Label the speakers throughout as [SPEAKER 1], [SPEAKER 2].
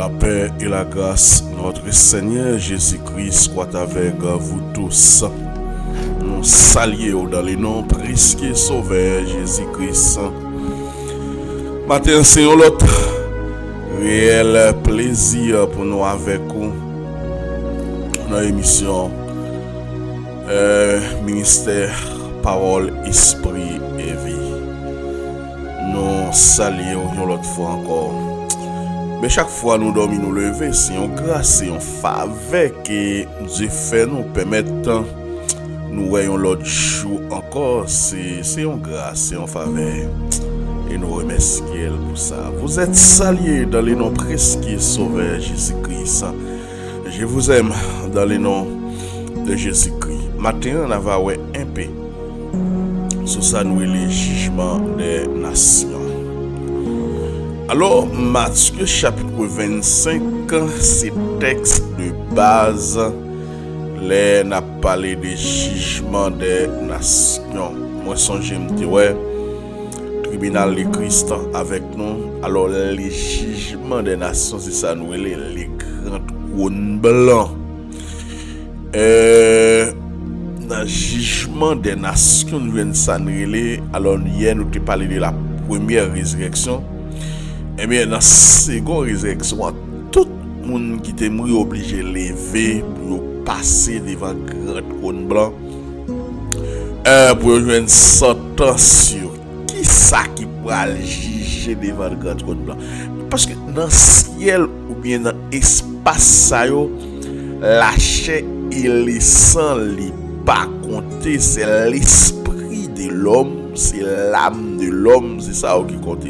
[SPEAKER 1] La paix et la grâce de notre Seigneur Jésus-Christ soient avec vous tous. Nous saluons dans les noms précieux sauveur Jésus-Christ. Matin, c'est l'autre réel plaisir pour nous avec vous dans l'émission Ministère Parole, Esprit et Vie. Nous saluons l'autre fois encore. Mais chaque fois nous dormons, nous lever, c'est une grâce, c'est une faveur que Dieu fait nous permettre nous voyons l'autre jour encore. C'est une grâce, c'est une faveur. Et nous remercions pour ça. Vous êtes salués dans les noms précieux sauveur Jésus-Christ. Je vous aime dans les noms de Jésus-Christ. Maintenant, on va voir un peu sur ça, nous les jugements des nations. Alors, Matthieu chapitre 25, c'est texte de base. Là, on a parlé des jugements des nations. Moi, je me dis, ouais, tribunal de Christ avec nous. Alors, les jugements des nations, c'est ça, nous, les grands trônes blancs. Dans le jugement des nations, nous venons ça, alors, hier, nous avons parlé de la première résurrection. Et bien, dans la seconde résurrection, tout le monde qui était mort obligé de lever pour passer devant le grand trône blanc. Pour jouer une sentence sur qui ça qui pourra juger devant le grand trône blanc. Parce que dans le ciel ou bien dans l'espace, la chair et le sang n'est pas compté, c'est l'esprit de l'homme, c'est l'âme de l'homme, c'est ça qui compte.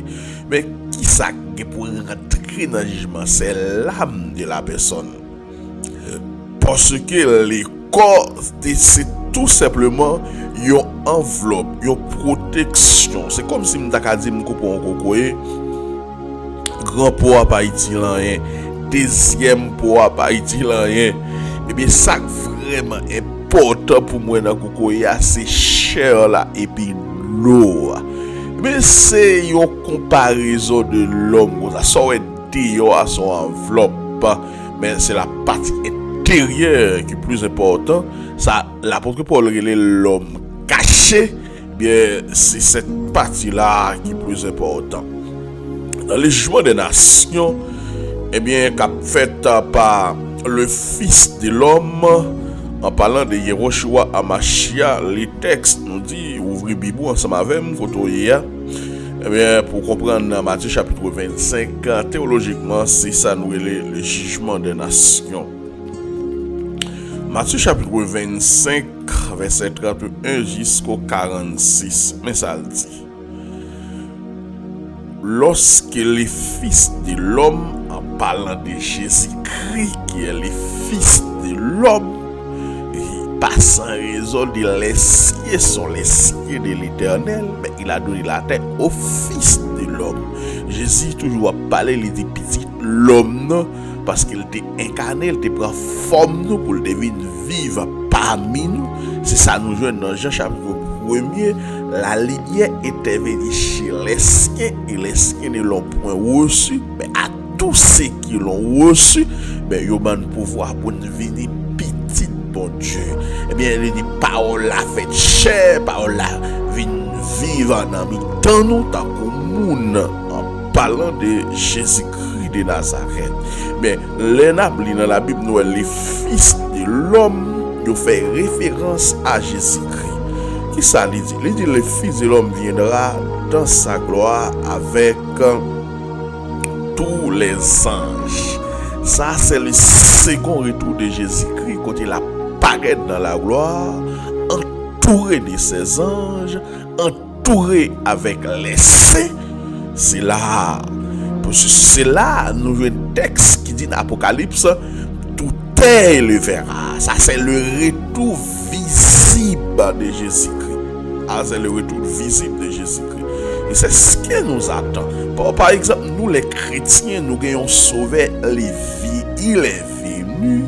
[SPEAKER 1] Mais qui ça qui pour rentrer dans le jugement, c'est l'âme de la personne. Parce que les corps, c'est tout simplement une enveloppe, une protection. C'est comme si je t'ai dit que grand poids pas utile rien, deuxième poids pas utile rien. Et bien ça vraiment important pour moi dans le c'est cher là et puis l'eau. Mais c'est une comparaison de l'homme. Ça aurait été à son enveloppe. Mais c'est la partie intérieure qui est plus importante. Ça, l'apôtre Paul relève l'homme caché. Bien, c'est cette partie-là qui est plus importante. Dans le jugement des nations, eh bien, qu'a fait par le Fils de l'homme. En parlant de Yehoshua Amashia, les textes nous disent, ouvrez Bible ensemble avec moi, photo hier. Eh bien, pour comprendre dans Matthieu chapitre 25, théologiquement, c'est ça nous le jugement des nations. Matthieu chapitre 25, verset 31 jusqu'au 46. Mais ça le dit. Lorsque les fils de l'homme, en parlant de Jésus-Christ, qui est le fils de l'homme, pas sans raison de l'esquier sur l'esquier de l'éternel, mais il a donné la tête au Fils de l'homme. Jésus toujours parlé, il dit petit l'homme, parce qu'il était incarné, il était prend forme nous pour le devenir vivre parmi nous. C'est ça nous jouons dans Jean chapitre 1er. La lumière était venue chez l'esquien et l'esquien ne l'ont point reçu, mais à tous ceux qui l'ont reçu, mais ils ont le pouvoir pour devenir petit. Bon Dieu, eh bien, il dit parole la fait chair, parole la vivre dans mi-temps nous, tant qu'on monde en parlant de Jésus-Christ de Nazareth. Mais dans la Bible, nous, les fils de l'homme, nous fait référence à Jésus-Christ. Qui ça dit? Il dit le fils de l'homme viendra dans sa gloire avec tous les anges. Ça, c'est le second retour de Jésus-Christ, quand il a paraît dans la gloire, entouré de ses anges, entouré avec les saints. C'est là, nous avons un texte qui dit dans l'Apocalypse, tout œil le verra. Ça, c'est le retour visible de Jésus-Christ. Ah, c'est le retour visible de Jésus-Christ. Et c'est ce qui nous attend. Par exemple, nous les chrétiens, nous gagnons sauvé les vies. Il est venu,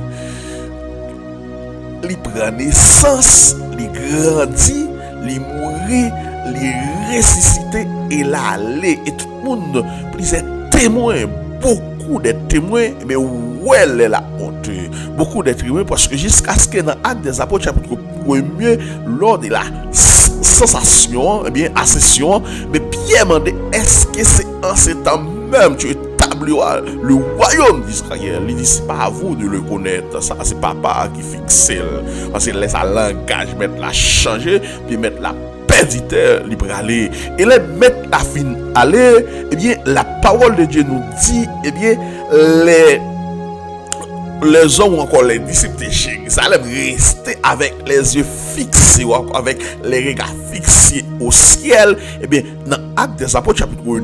[SPEAKER 1] il prend naissance, il grandit, il mourit, il ressuscité et il allé. Et tout le monde, plus témoin, beaucoup beaucoup d'être témoins, mais où elle est la honte. Beaucoup d'être témoins parce que jusqu'à ce que dans l'acte des apôtres, chapitre 1er, lors de la sensation, eh bien, accession, mais Pierre m'a dit, est-ce que c'est en ce temps même tu établiras le royaume d'Israël? Il dit, c'est pas à vous de le connaître, ça c'est papa qui fixe. Parce qu'il laisse un langage, mettre la changer, puis mettre la perditaire libre aller. Et les mettre la fin aller, eh bien, la parole de Dieu nous dit, eh bien, les hommes ou encore les disciples de Jérusalem rester avec les yeux fixés ou encore avec les regards fixés au ciel. Et bien, dans Actes des Apôtres, chapitre 2,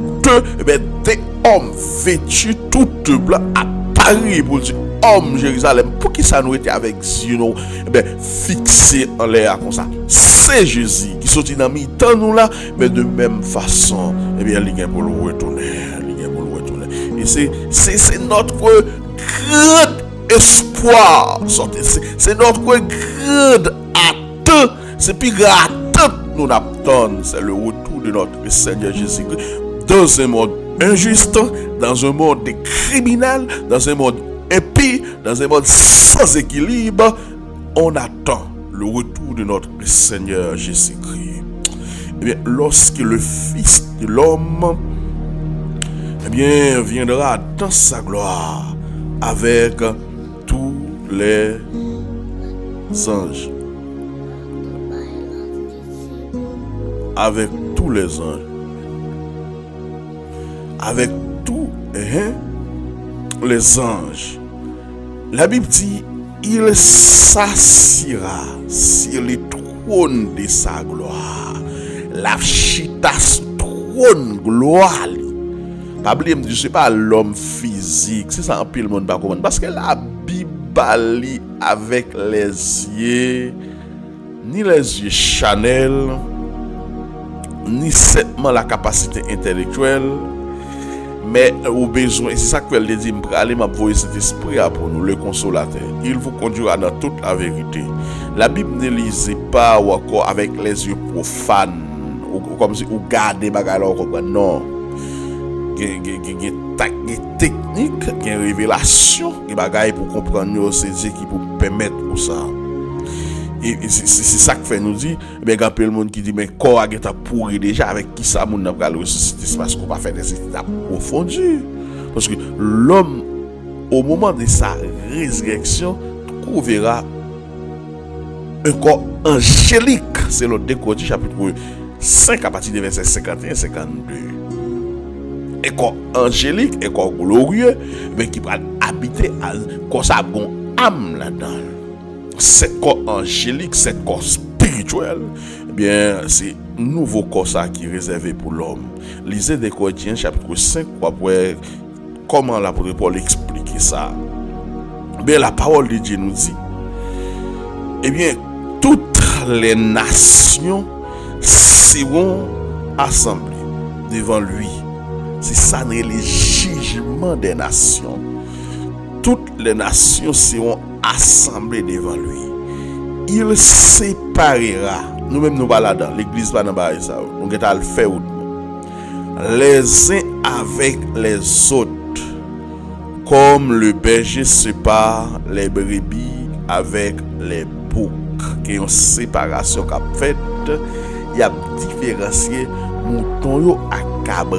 [SPEAKER 1] et bien, des hommes vêtus tout blanc à Paris pour dire, homme Jérusalem, pour qui ça nous était avec Zino, et bien, fixé en l'air comme ça. C'est Jésus qui sortit dans mi-temps nous là, mais de même façon, et bien, il y a pour le retourner. Et c'est notre grand espoir. C'est notre grand attente. C'est plus grand attente nous attendons. C'est le retour de notre Seigneur Jésus-Christ. Dans un monde injuste, dans un monde criminel, dans un monde impie, dans un monde sans équilibre, on attend le retour de notre Seigneur Jésus-Christ. Et bien, lorsque le Fils de l'homme, eh bien, viendra dans sa gloire avec tous les anges. Avec tous les anges. Avec tous les anges. La Bible dit, il s'assiera sur le trône de sa gloire. La chita trône gloire. Pas oublier, je ne suis pas l'homme physique. C'est ça un peu le monde pas comprendre. Parce que la Bible lit avec les yeux, ni les yeux Chanel, ni seulement la capacité intellectuelle, mais au besoin. Et c'est ça que elle dit, aller m'envoyer cet esprit pour nous, le consolateur. Il vous conduira dans toute la vérité. La Bible ne lisez pas ou encore avec les yeux profanes, ou comme si vous gardez bagarre, non. Il y a technique, il y a révélation, il y a des pour comprendre ces Dieu qui peut permettre pour ça. Et c'est ça que fait nous dire, mais il y a le monde qui dit, mais corps a pourri déjà, avec qui ça moun n'a pas ressuscité, c'est parce qu'on va faire des études approfondies. Parce que l'homme, au moment de sa résurrection, trouvera un corps angélique. C'est le décodé chapitre 5 à partir des versets 51 et 52. Un corps angélique, un corps glorieux, mais qui va habiter comme ça, bon âme là-dedans. Cet corps angélique, cet corps spirituel, eh bien, c'est un nouveau corps ça qui est réservé pour l'homme. Lisez des Corinthiens chapitre 5 pour voir comment l'apôtre Paul expliquer ça. Bien, la parole de Dieu nous dit, eh bien, toutes les nations seront assemblées devant lui. C'est ça les jugements des nations. Toutes les nations seront assemblées devant lui. Il séparera. Nous-mêmes nous baladons. L'église va dans ça. Nous allons le faire les uns avec les autres. Comme le berger sépare les brebis avec les boucs. Il y a une séparation qu'a faite. Il y a différencié mouton à cabrit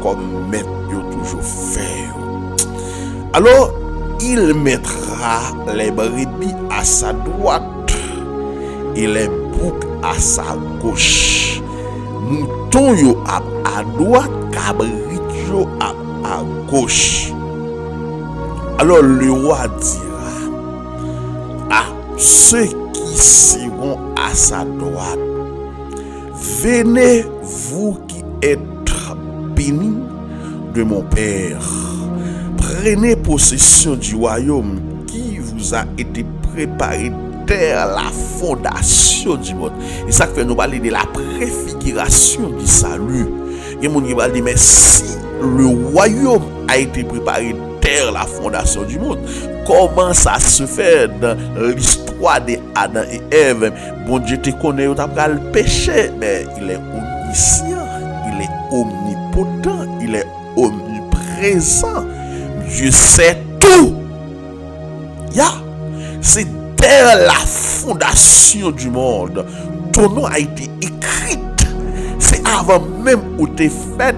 [SPEAKER 1] comme maître toujours fait. Alors il mettra les brebis à sa droite et les boucs à sa gauche. Mouton yo à droite, cabrit yo à gauche. Alors le roi dira à ceux qui seront à sa droite, venez vous qui êtes bénis de mon Père, prenez possession du royaume qui vous a été préparé dès la fondation du monde. Et ça fait nous parler de la préfiguration du salut. Et mon va dire, mais si le royaume a été préparé dès la fondation du monde, comment ça se fait dans l'histoire d'Adam et Ève? Bon Dieu te connaît, tu as le péché, mais il est omniscient, il est omnipotent, il est omniprésent. Dieu sait tout. C'est dès la fondation du monde. Ton nom a été écrit. C'est avant même où tu es fait.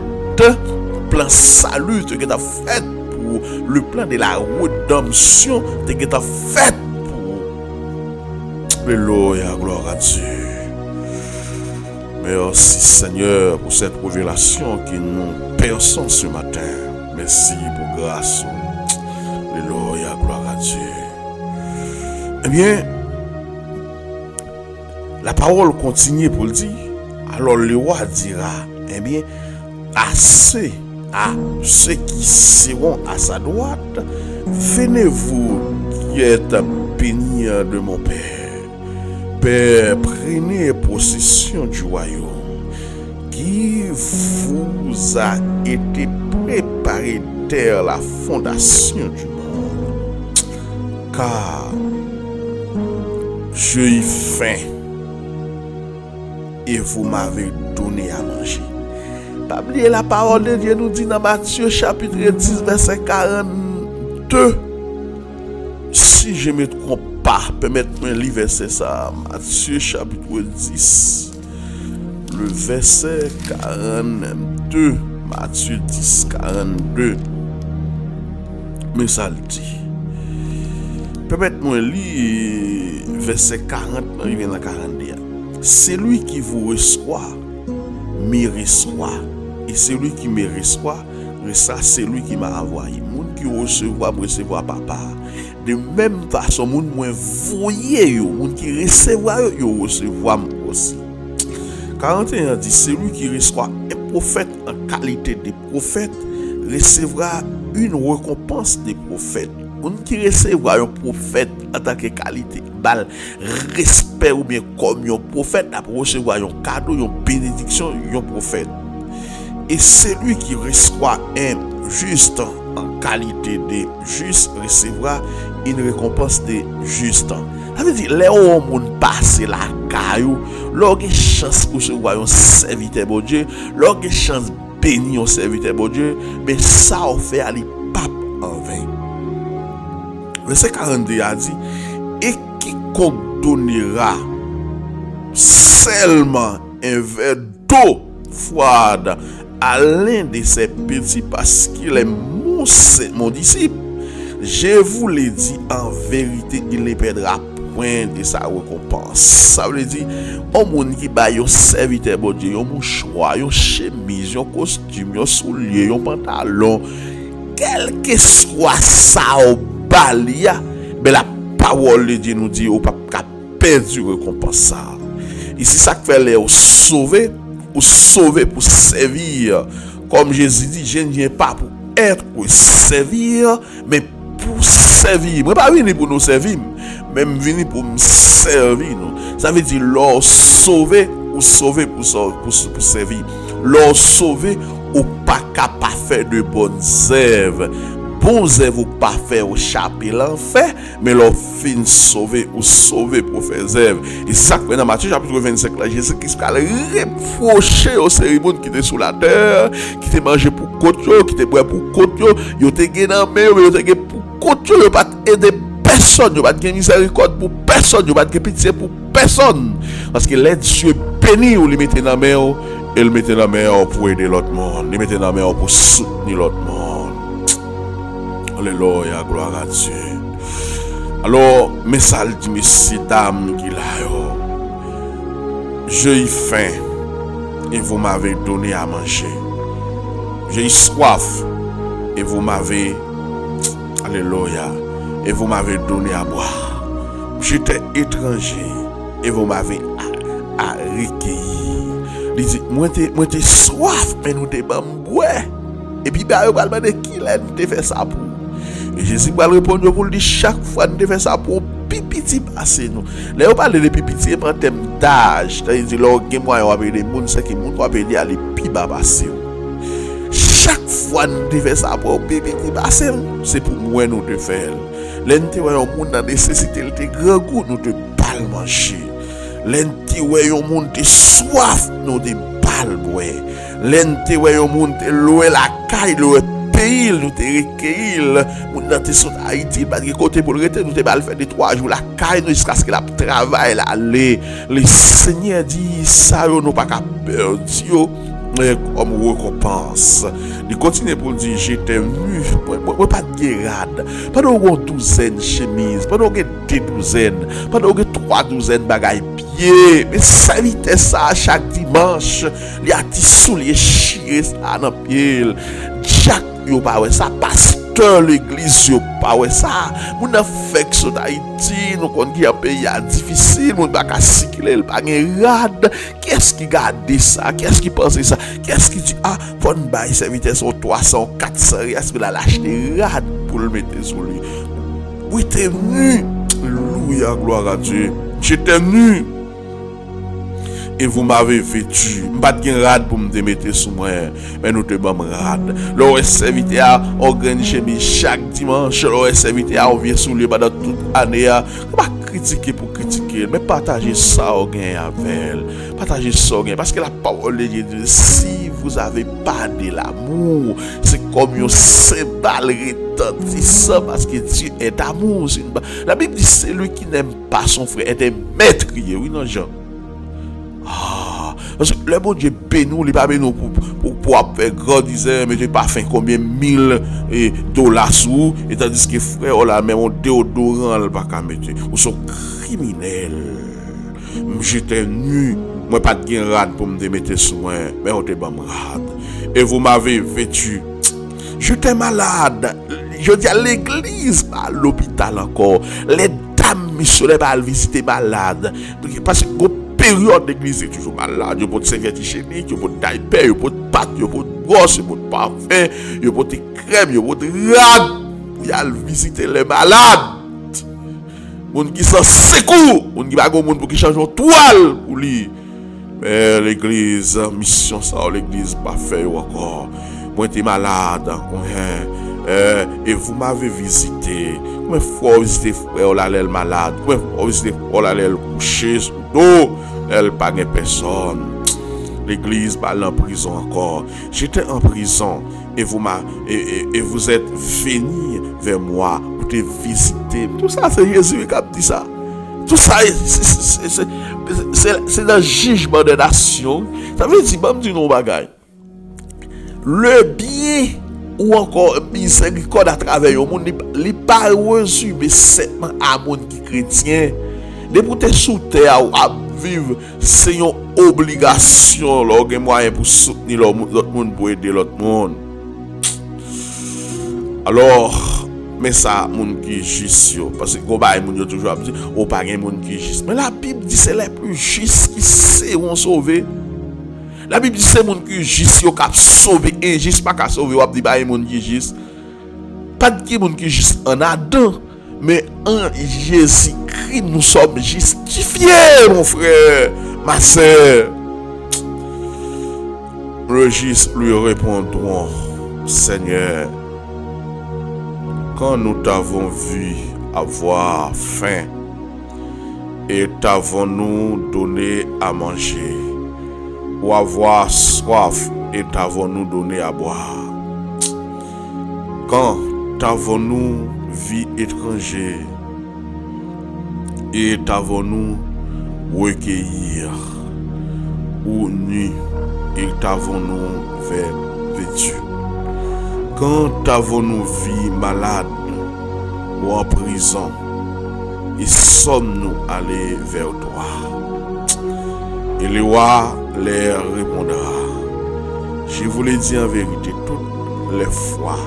[SPEAKER 1] Plan salut, tu as fait pour le plan de la rédemption. Tu as fait pour. Alléluia, gloire à Dieu. Merci Seigneur pour cette révélation qui nous perçons ce matin. Merci pour grâce. Alléluia, gloire à Dieu. Eh bien, la parole continue pour le dire. Alors le roi dira, eh bien, assez à ceux qui seront à sa droite, venez-vous qui êtes bénis de mon Père. Père, prenez possession du royaume qui vous a été préparé dès la fondation du monde. Car j'ai eu faim et vous m'avez donné à manger. Pas oublier la parole de Dieu nous dit dans Matthieu chapitre 10 verset 42. Si je me trompe pas, permettez-moi de lire verset ça. Matthieu chapitre 10, le verset 42. Matthieu 10, 42. Mais ça le dit. Permettez-moi de lire verset 40, il vient dans 42. Celui qui vous reçoit, me reçoit. Et celui qui me reçoit, c'est lui qui m'a envoyé. Moun qui recevoir, me recevoir papa. De même façon, moun moins voyez yo, moun qui recevoir yo recevoir aussi. 41 dit, celui qui reçoit un prophète en qualité de prophète recevra une récompense des prophètes. Moun qui recevra un prophète en tant que qualité, bal respect ou bien comme un prophète, après recevoir un cadeau, une bénédiction, un prophète. Et celui qui reçoit un juste en qualité de juste recevra une récompense de juste. Ça veut dire, les hommes passent la caillou, leur chance pour se voir un serviteur bon Dieu, leur chance bénir un serviteur bon Dieu, mais ça on fait aller pape en vain. Verset 42 a dit, et quiconque donnera seulement un verre d'eau froide à l'un de ses petits parce qu'il est mon disciple, je vous l'ai dit en vérité, il ne perdra point de sa récompense. Ça veut dire, on moun qui ba yon serviteur bon Dieu, yon mouchoir, yon chemise, yon costume, yon soulier, yon pantalon, quel que soit ça au balia, mais la parole de Dieu nous dit, au pas perdu récompense ça. Ici ça fait les sauver, ou sauver pour servir. Comme Jésus dit, je ne viens pas pour être pour servir, mais pour servir. Je ne pas venir pour nous servir, même venir pour me servir. Ça veut dire, leur sauver ou sauver pour servir. Leur sauver ou pas capable de faire de bonnes œuvres. Bonnes œuvres ou pas faire échapper l'enfer, mais leur fin sauver ou sauver pour faire œuvre. Et ça que dans Matthieu chapitre 25, là, Jésus-Christ a reproché aux cérémonies qui étaient sous la terre, qui étaient mangés pour côte, qui étaient bois pour côte, ils étaient gagnés dans mais ils étaient pour côte, ils n'ont pas aidé personne, ils n'ont pas de miséricorde pour personne, ils n'ont pas de pitié pour personne. Parce que les dieux bénis, ils les mettaient dans la main, et ils les mettaient dans la main pour aider l'autre monde, ils les mettaient dans la main pour soutenir l'autre monde. Alléluia, gloire à Dieu. Alors, message dit, messieurs, dames, qui là, j'ai eu faim et vous m'avez donné à manger. J'ai eu soif et vous m'avez, alléluia, et vous m'avez donné à boire. J'étais étranger et vous m'avez recueilli. Il dit, moi t'es soif, mais nous t'es bamboué. Et puis, bah, vous allez me qui l'a fait ça pour. Et Jésus va répondre pour lui dire chaque fois nous devons ça pour pipiti passer nous. Là on parle de pipiti en termes d'âge, c'est-à-dire là que moi on appelle des monde c'est qui monde on appelle aller pi bas passer. Chaque fois nous devons ça pour pipiti passer, c'est pour moi nous de faire. L'enti ouais un monde dans nécessité le grand goût nous de pas manger. L'enti ouais un monde de soif nous de pas boire. L'enti ouais un monde de louer la caille louer pays, nous te recueillir, moun nan te son Haïti, parce que côté pour le rete, nous te bal faire des 3 jours la caille jusqu'à ce que la travail là aller. Le Seigneur dit ça nous pas qu'à perdre comme récompense. Il continue pour dire j'étais venu, pas de guérade, pas de 12 chemises, pas de 2 douzaines, pas de 3 douzaines bagaille pied, mais ça vite ça chaque dimanche, il y a des souliers chiés ça dans pied. Jack yo pas ouais ça pasteur l'église yo pas ouais ça moun a fait que d'Haïti nous connait un pays difficile moun pas ka cycler pas gen rad qu'est-ce qui garde ça qu'est-ce qui pense ça qu'est-ce qui dit ah faut une bail serviteur son 300 400 est-ce que la l'acheter rad pour le mettre sur lui oui t'es venu alléluia gloire à Dieu j'étais venu et vous m'avez vêtu. Pas de rad pour me mettre sous moi, mais nous te bam rad. Le serviteur organise chaque dimanche, le serviteur on vient sous lui pendant toute année. Pas critiquer pour critiquer, mais partager ça au gain avec. Partager ça au gain parce que la parole de Dieu dit si vous avez pas de l'amour, c'est comme un cymbale retentissant parce que Dieu est amour. La Bible dit celui qui n'aime pas son frère est un meurtrier. Oui non Jean. Parce que le bon Dieu béni, il pas béni pour faire grand disait, mais tu pas fait combien $1000 sous, et tandis que frère, là, même un déodorant, il pas qu'à mettre. Ou sont criminels. J'étais nu, moi pas de rad pour me mettre sous moi, mais on te bam rad. Et vous m'avez vêtu. J'étais malade. Je dis à l'église, pas à l'hôpital encore. Les dames missionnaires pas visiter malade. Parce que période d'église est toujours malade. Il faut te serviette hygiénique, il faut te diaper, il faut te pâte, il faut te brosse, il faut te parfum, il faut te crème, il faut te rad. Pour y aller visiter les malades. Moun qui s'en secoue, moun qui va go moun pour qui change en toile pour lui. Mais l'église, mission ça, l'église pas fait encore. Moi t'es malade, et vous m'avez visité. Combien de fois visité frère là elle malade, combien de fois visité frère là elle couché sous dos, elle pas de personne. L'église pas en prison encore. J'étais en prison et vous êtes venu vers moi pour te visiter. Tout ça c'est Jésus qui a dit ça. Tout ça c'est le jugement des nations. Ça veut dire même du non bagaille. Le bien ou encore miséricorde à travers le monde, il pas reçu mais seulement à monde qui chrétien. De pour te sous terre ou à vivre, c'est une obligation, l'orgue moyen pour soutenir l'autre monde, pour aider l'autre monde. Alors, mais ça, monde qui est juste, parce que quand on toujours dit, oh, pas un monde qui est juste. Mais la Bible dit c'est les plus justes qui seront sauvés. La Bible dit c'est les gens qui sont justes qui ont sauvé injuste, pas qu'à sauver, ou dit pas les gens qui sont justes. Pas de gens qui sont justes en Adam, mais en Jésus-Christ, nous sommes justifiés, mon frère, ma soeur. Registre lui répondront, Seigneur, quand nous t'avons vu avoir faim et t'avons-nous donné à manger, ou avoir soif et t'avons-nous donné à boire? Quand t'avons-nous vu étranger et t'avons-nous recueillir, ou nu et t'avons-nous vêtu? Quand t'avons-nous vu malade ou en prison et sommes-nous allés vers toi? Et le roi leur répondra, je vous l'ai dit en vérité, toutes les fois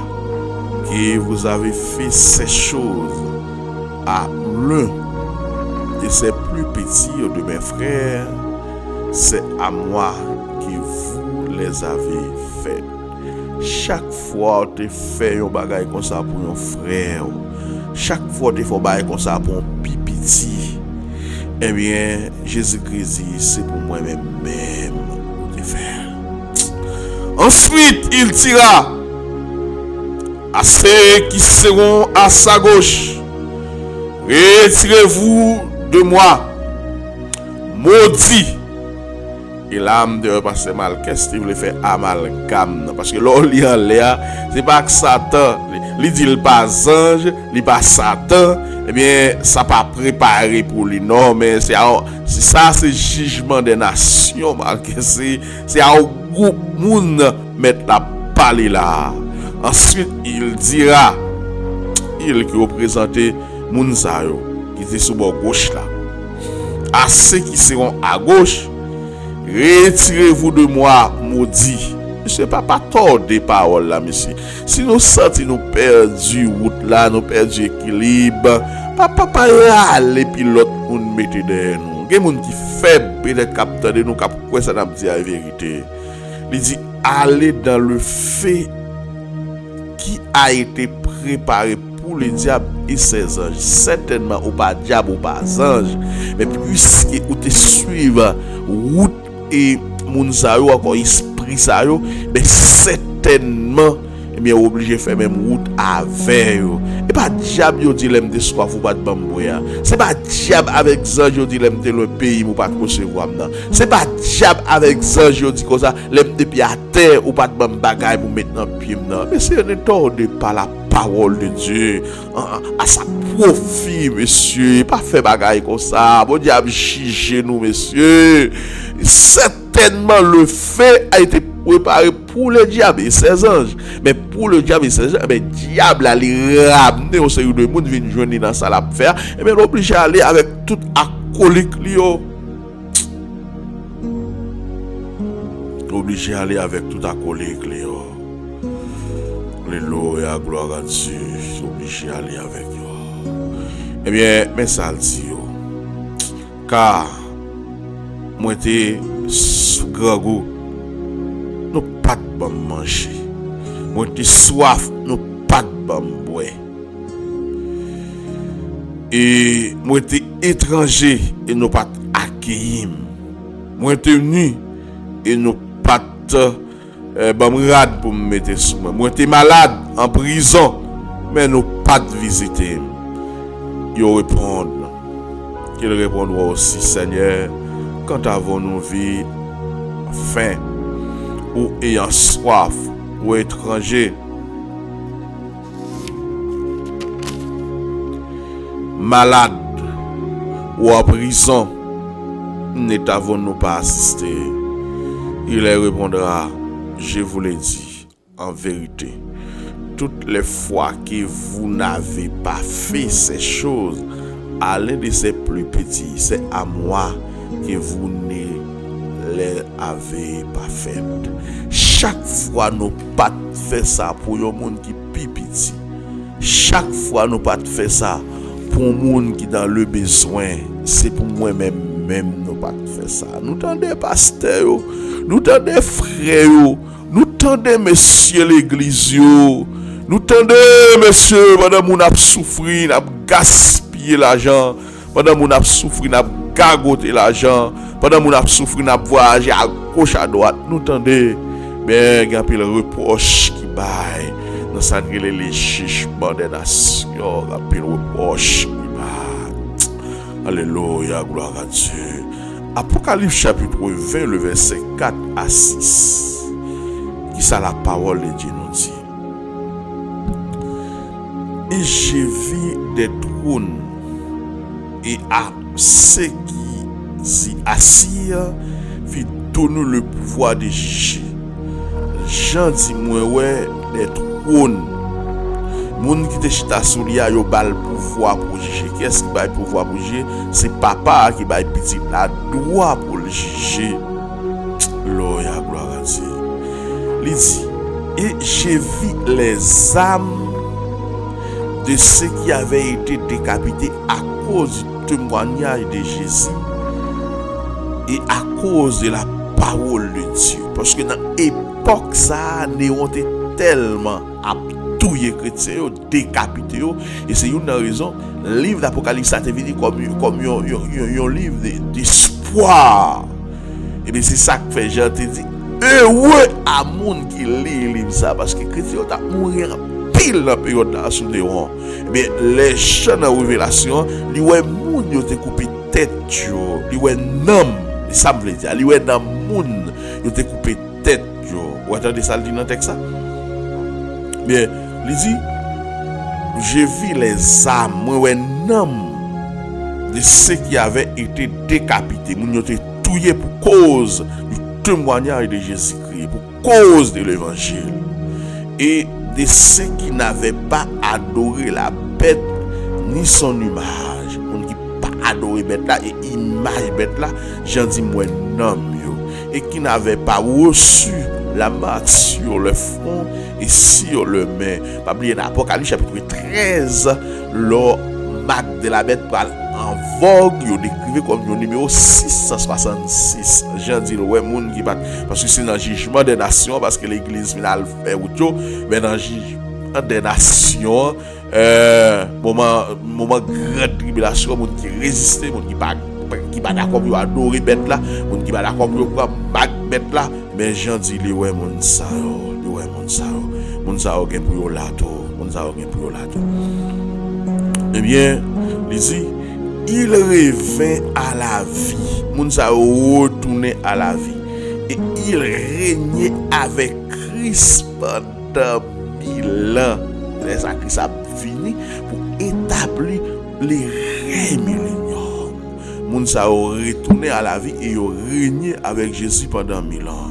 [SPEAKER 1] que vous avez fait ces choses à l'un de ces plus petits de mes frères, c'est à moi que vous les avez fait. Chaque fois que tu fais un bagage comme ça pour un frère, chaque fois que tu fais un bagage comme ça pour un pipiti, eh bien, Jésus-Christ dit, c'est pour moi-même de faire. Ensuite, il dira à ceux qui seront à sa gauche, retirez-vous de moi, maudits, Et là, je passer mal. Qu'est-ce qu'il voulait faire amalgame? Parce que l'on lit en l'air, c'est pas que Satan, il dit il pas ange, il pas Satan, eh bien, ça pas préparé pour lui. Non, mais c'est ça, c'est jugement des nations, c'est un groupe moun mettre la parler là. Ensuite, il dira, il qui représentait moun sa yo, qui était sur bord gauche là. À ceux qui seront à gauche, retirez-vous de moi, maudit. Monsieur, pas tort des paroles là, monsieur. Si nous sentons nous perdu route là, nous perdu équilibre, pas aller puis l'autre monde mettre derrière nous. Il y a des gens qui faibles, peut-être capteur de nous, qui quoi ça n'a pas dit la vérité. Il dit, allez dans le fait qui a été préparé pour le diable et ses anges. Certainement, ou pas diable ou pas ange, mais puisque vous te suivez route et moun sa yo encore esprit sa yo, mais certainement eh bien obligé faire même route avec yo. Et pas diable yo dit l'aime de soif ou pas de bambouya. C'est pas diable avec ange yo dit l'aime de le pays ou pas de recevoir nan. C'est pas diable avec ange yo dit comme ça l'aime de pied à terre ou pas de bambagay pour mettre dans pied nan. Mais c'est ne tordez pas la parole de Dieu à sa profit, monsieur. Pas fait bagaille comme ça. Bon diable chiche nous, monsieur. Certainement le fait a été préparé pour le diable et ses anges. Mais pour le diable et ses anges, le diable a les ramener au série de monde vient joindre dans ça la faire. Et bien l'obligé à aller avec tout alcoolique lio. Obligé à aller avec tout alcoolique lio. Alléluia, gloire à Dieu. Obligé à aller avec eux. Eh bien, mais ça le dit. Car, moi, j'étais grand goût. Nous pas de bon manger. Moi, j'étais soif. Nous pas de bon boire. Et moi, j'étais étranger. Et nous pas accueillis. Moi, j'étais venu. Et nous pas rad pour me mettre sous moi. Moi, j'étais malade en prison, mais nous pas de visiter. Ils répondent. Qu'ils répondront aussi, Seigneur, quand avons-nous vie, faim, ou ayant soif, ou étranger, malade, ou en prison, n'avons-nous pas assisté? Il leur répondra, je vous l'ai dit, en vérité, toutes les fois que vous n'avez pas fait ces choses à l'un de ces plus petits, c'est à moi que vous ne les avez pas faites. Chaque fois, nous pas fait ça pour un monde qui est petit. Chaque fois, nous pas fait ça pour un monde qui est dans le besoin. C'est pour moi-même, nous pas fait ça. Nous tendez pasteurs, nous tendez frères, nous tendez messieurs l'église, nous tendez messieurs, pendant qu'on a souffert, on a gaspillé l'argent, pendant qu'on a souffert, on a gagoté l'argent, pendant qu'on a souffert, on a voyagé à gauche à droite, nous tendez, mais il y a un peu de reproche qui baille, dans ça les jugements des nations, il y a un peu de reproche qui baille. Alléluia, gloire à Dieu. Apocalypse chapitre 20, le verset 4 à 6. Qui ça la parole de Dieu nous dit? Et j'ai vu des trônes, et à ceux qui y assirent, fit donner le pouvoir de juger. Jean dit, moi, ouais, des trônes. Moun qui te chita sou li a yo bal pouvoir pour juger. Qu'est-ce qui va pouvoir pour juger? C'est papa qui va petit la droit pour le juger. Gloire, gloire à Dieu. Il dit, et j'ai vu les âmes de ceux qui avaient été décapités à cause du témoignage de Jésus et à cause de la parole de Dieu. Parce que dans l'époque, ça a été tellement touye chrétien, décapité, et c'est une raison. Le livre d'Apocalypse a été venu comme un livre d'espoir. Et bien c'est ça que fait Jean te dit, ouais à monde qui lit le livre ça, parce que les chrétiens ont mourir pile dans la période là sous les rangs. Et bien les chants de révélation, ils ouais monde yo te coupé tête yo, ils ouais nom Et ça me veut dire, il est dans le monde, il te coupé tête. Vous entendez ça dit dans le texte ça? Bien, il dit, j'ai vu les âmes, moi, un homme de ceux qui avaient été décapités, ils ont été tués pour cause du témoignage de Jésus-Christ, pour cause de l'évangile. Et de ceux qui n'avaient pas adoré la bête ni son image, on qui pas adoré bête là et image bête là, j'en dis moi non yo, et qui n'avaient pas reçu la marque sur le front et sur le main. Pas oublier dans Apocalypse chapitre 13, le marque de la bête en vogue, yo décrivé comme le numéro 666. J'en dis ouais moun qui bat parce que c'est dans le jugement des nations, parce que l'église finale fait auto, mais dans le jugement des nations, moment grande tribulation, moun qui résiste, moun qui pas d'accord pour adorer bête là, moun qui pas d'accord pour bac bête là, mais j'en dis les ouais moun ça gen pour yo là tout. Eh bien, il dit il revint à la vie. Moun sa retourné à la vie. Et il régnait avec Christ pendant 1000 ans. Les Christ a fini pour établir les règnes milléniums. Moun sa retourné à la vie et il régnait avec Jésus pendant 1000 ans.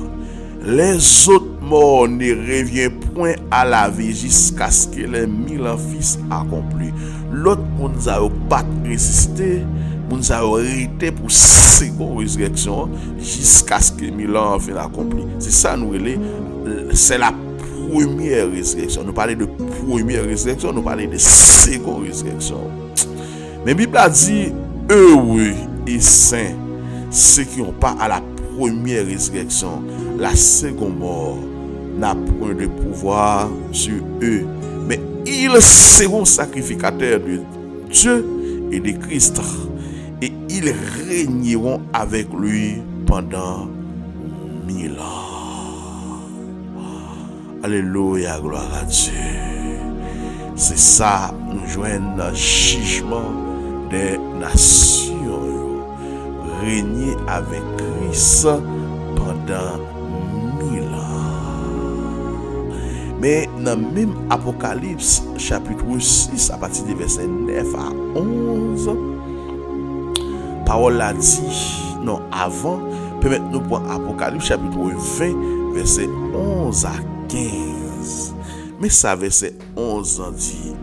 [SPEAKER 1] Les autres morts ne reviennent point à la vie jusqu'à ce que les 1000 ans fils accomplis. L'autre monde a pas resisté, monde a arrêté pour seconde résurrection jusqu'à ce que 1000 ans fin accompli. C'est ça nous c'est la première résurrection. Nous parlons de première résurrection, nous parlons de seconde résurrection. Mais la Bible a dit heureux et saints ceux qui n'ont pas à la première résurrection. La seconde mort n'a point de pouvoir sur eux, mais ils seront sacrificateurs de Dieu et de Christ, et ils régneront avec lui pendant 1000 ans. Alléluia, gloire à Dieu. C'est ça, nous joignons dans le jugement des nations. Régner avec Christ pendant 1000 ans. Mais dans le même Apocalypse, chapitre 6, à partir du verset 9 à 11, parole a dit, non, avant, permettez-nous pour Apocalypse, chapitre 20, verset 11 à 15. Mais ça, verset 11 dit,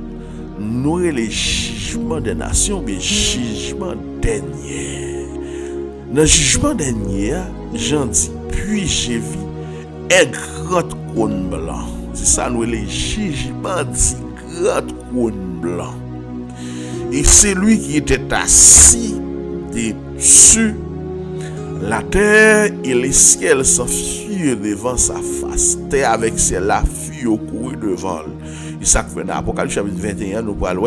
[SPEAKER 1] nous les jugements des nations, mais jugement dernier. Dans le jugement dernier, j'en dis, puis j'ai vu un grand trône blanc. C'est ça, nous les jugements dit grand trône blanc. Et c'est lui qui était assis dessus. La terre et les ciels s'enfuirent devant sa face. Terre avec ciel-là fut au couru devant. Et ça fait dans Apocalypse chapitre 21, nous parlons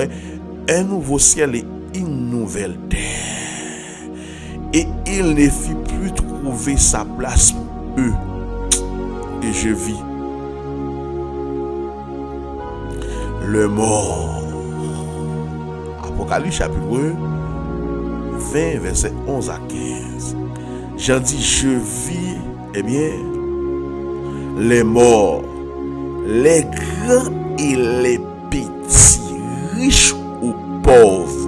[SPEAKER 1] un nouveau ciel et une nouvelle terre. Et il ne fit plus trouver sa place pour eux. Et je vis le mort. Apocalypse chapitre 20, verset 11 à 15. J'en dis, je vis, eh bien, les morts, les grands et les petits, riches ou pauvres,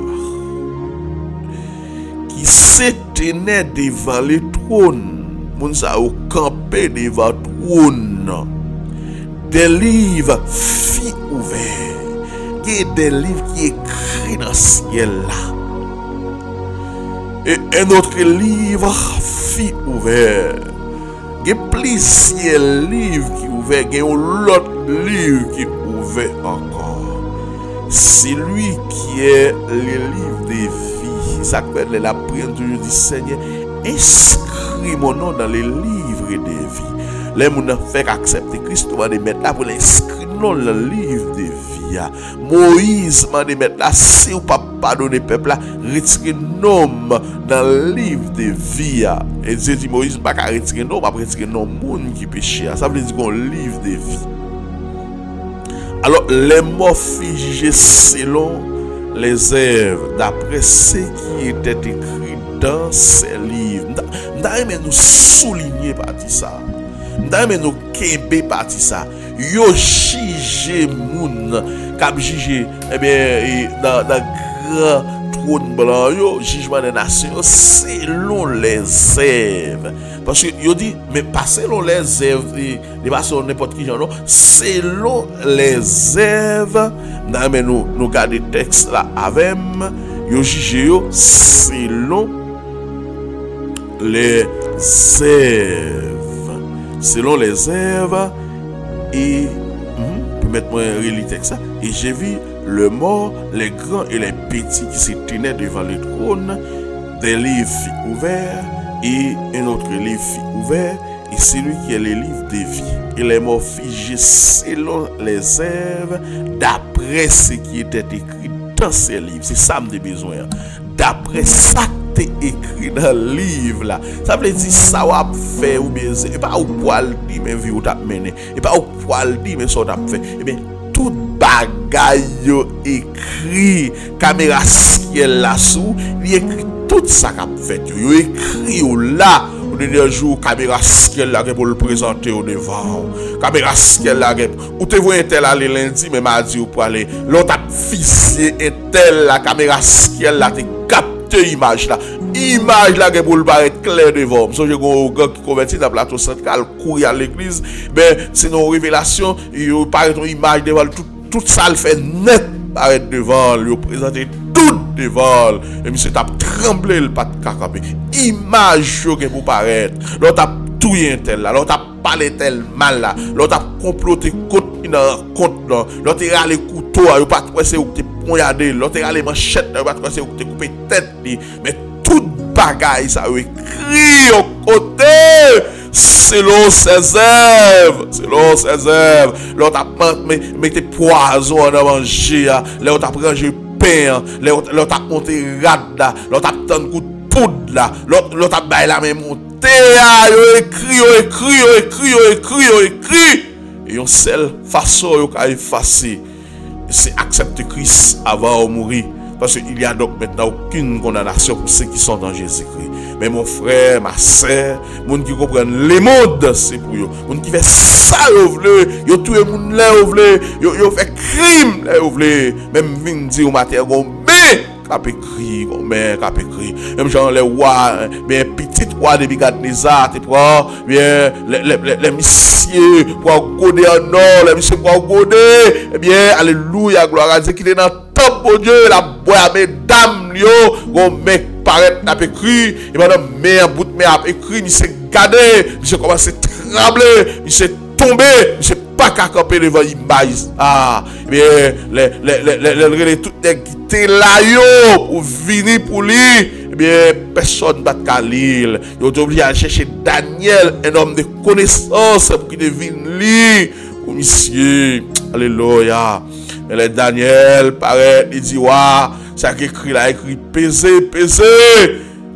[SPEAKER 1] qui s'éteignaient devant le trône, moun sa ou campé devant le trône. Des livres fit ouverts, et des livres qui écrits dans le ciel là. Et un autre livre fit ouvert. Il y a plusieurs livres qui ouverts, il y a un autre livre qui ouvert encore. C'est lui qui est le livre de vie. Ça fait la prière du Seigneur. Inscris mon nom dans les livres de vie. Les gens fait accepter Christ, on va mettre là pour l'inscrire dans le livre de vie. Moïse m'a dit mettre là, si ou pas pardonner le peuple là, retirer nom dans le livre de vie. Et Dieu dit Moïse pas qu'à retirer nom, pas retirer nom monde qui péché. Ça veut dire qu'on livre de vie. Alors les morts furent jugés selon les œuvres, d'après ce qui était écrit dans ces livres. M'dame nous souligner parti ça. M'dame nous kembe parti ça. Yo jige moun, kap jige, eh bien, dans grand trône blanc, yo, jugement des nations, selon les œuvres. Parce que yo dit, mais pas selon les œuvres, et pas selon n'importe qui, non, selon les œuvres, nous gardons le texte là avec, yo juge yo selon les œuvres. Selon les œuvres, et, permettez-moi de relire le texte, et j'ai vu le mort, les grands et les petits qui se tenaient devant le trône, des livres ouverts et un autre livre ouvert, et celui qui est le livre de vie. Et les morts figés selon les œuvres, d'après ce qui était écrit dans ces livres. C'est ça que j'ai besoin. D'après ça que tu écrit dans le livre là. Ça veut dire ça va faire ou bien. Et pas au poil dire mais vie ou t'as mené. Et pas au poil dire mais ça t'as fait. Et bien tout bagay yo écrit caméra ciel là sous, il écrit tout ça qu'a fait yo écrit yo là au dernier jour caméra ciel là pour le présenter au devant caméra ciel là ou te voyez tel aller lundi mais mardi ou pour aller l'autre fichier et tel la caméra ciel là te capter image là pour le paraître clair devant so je go gars qui converti dans plateau central courir à l'église ben c'est nos révélations il paraît une image devant tout ça le fait net paraître devant lui présenter tout devant et monsieur t'a tremblé le pas de cacapé image que pour paraître l'autre a tout tel là l'autre a parlé tel mal là l'autre a comploté contre l'autre a les couteaux il pas c'est où te poignarder l'autre a les manchettes pas c'est où te couper tête mais tout bagaille ça écrit au côté selon ses œuvres, l'autre a mis poison à manger, l'autre a pris pain, l'autre a monté rad, l'autre a tant coup de poudre là, l'autre a baillé la même montée, écrit, et une seule façon de effacer, c'est accepter Christ avant de mourir. Parce qu'il n'y a donc maintenant aucune condamnation pour ceux qui sont dans Jésus-Christ. Mais mon frère, ma soeur, les gens qui comprennent les modes, c'est pour eux. Les gens qui font ça, ils tuent les gens, ils font crime, même vin dire au matin, mais cap écrit, même genre les rois, mais petit roi de Nebuchadnezzar, tu prends, bien les messieurs pour goder en or, les messieurs pour goder, eh bien alléluia, gloire à Dieu qui est dans bon Dieu, la boîte mesdames, yo, mec paraît n'a écrit, et madame, mais un bout de mer a écrit, il s'est gardé, il s'est commencé à trembler, il s'est tombé, il s'est pas qu'à camper devant l'image. Ah, mais les toutes les qui étaient là, yo, pour venir pour lui, eh bien, personne ne va lire. Ils ont obligé à chercher Daniel, un homme de connaissance, pour qu'il devienne lui, pour monsieur, alléluia. Mais le Daniel paraît, il dit, waouh, ça qui écrit là, écrit peser.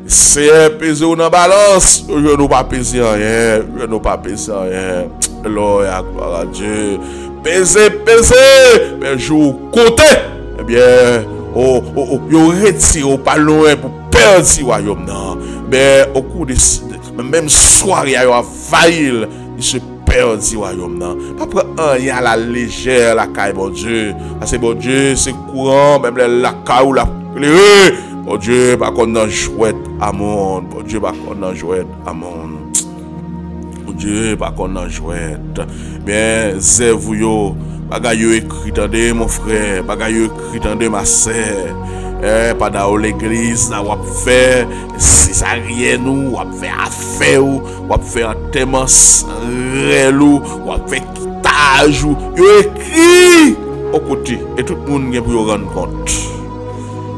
[SPEAKER 1] C'est peser ou dans balance. Je ne pas peser rien. Alléluia, gloire à Dieu. Peser. Mais je côté. Eh bien, yo retire pas loin pour perdre ce royaume. Mais au cours de même soirée, il a failli. Il se perd du royaume. Pas prendre rien à la légère, la caille, mon Dieu. Parce que bon Dieu, c'est courant, même la caille ou la clé. Bon Dieu, pas qu'on en jouette à mon. Bon Dieu, pas qu'on en jouette à mon. Bon Dieu, pas qu'on en jouette. Bien, c'est vous, yo. Bagay yo écrit tande mon frère, bagay yo écrit tande ma sœur. Pas dans l'église, là, on fait, si ça rien nous, on fait affaire, on fait enterrement relou, on fait quittage, yo écrit au côté, et tout le monde vient pour rendre compte.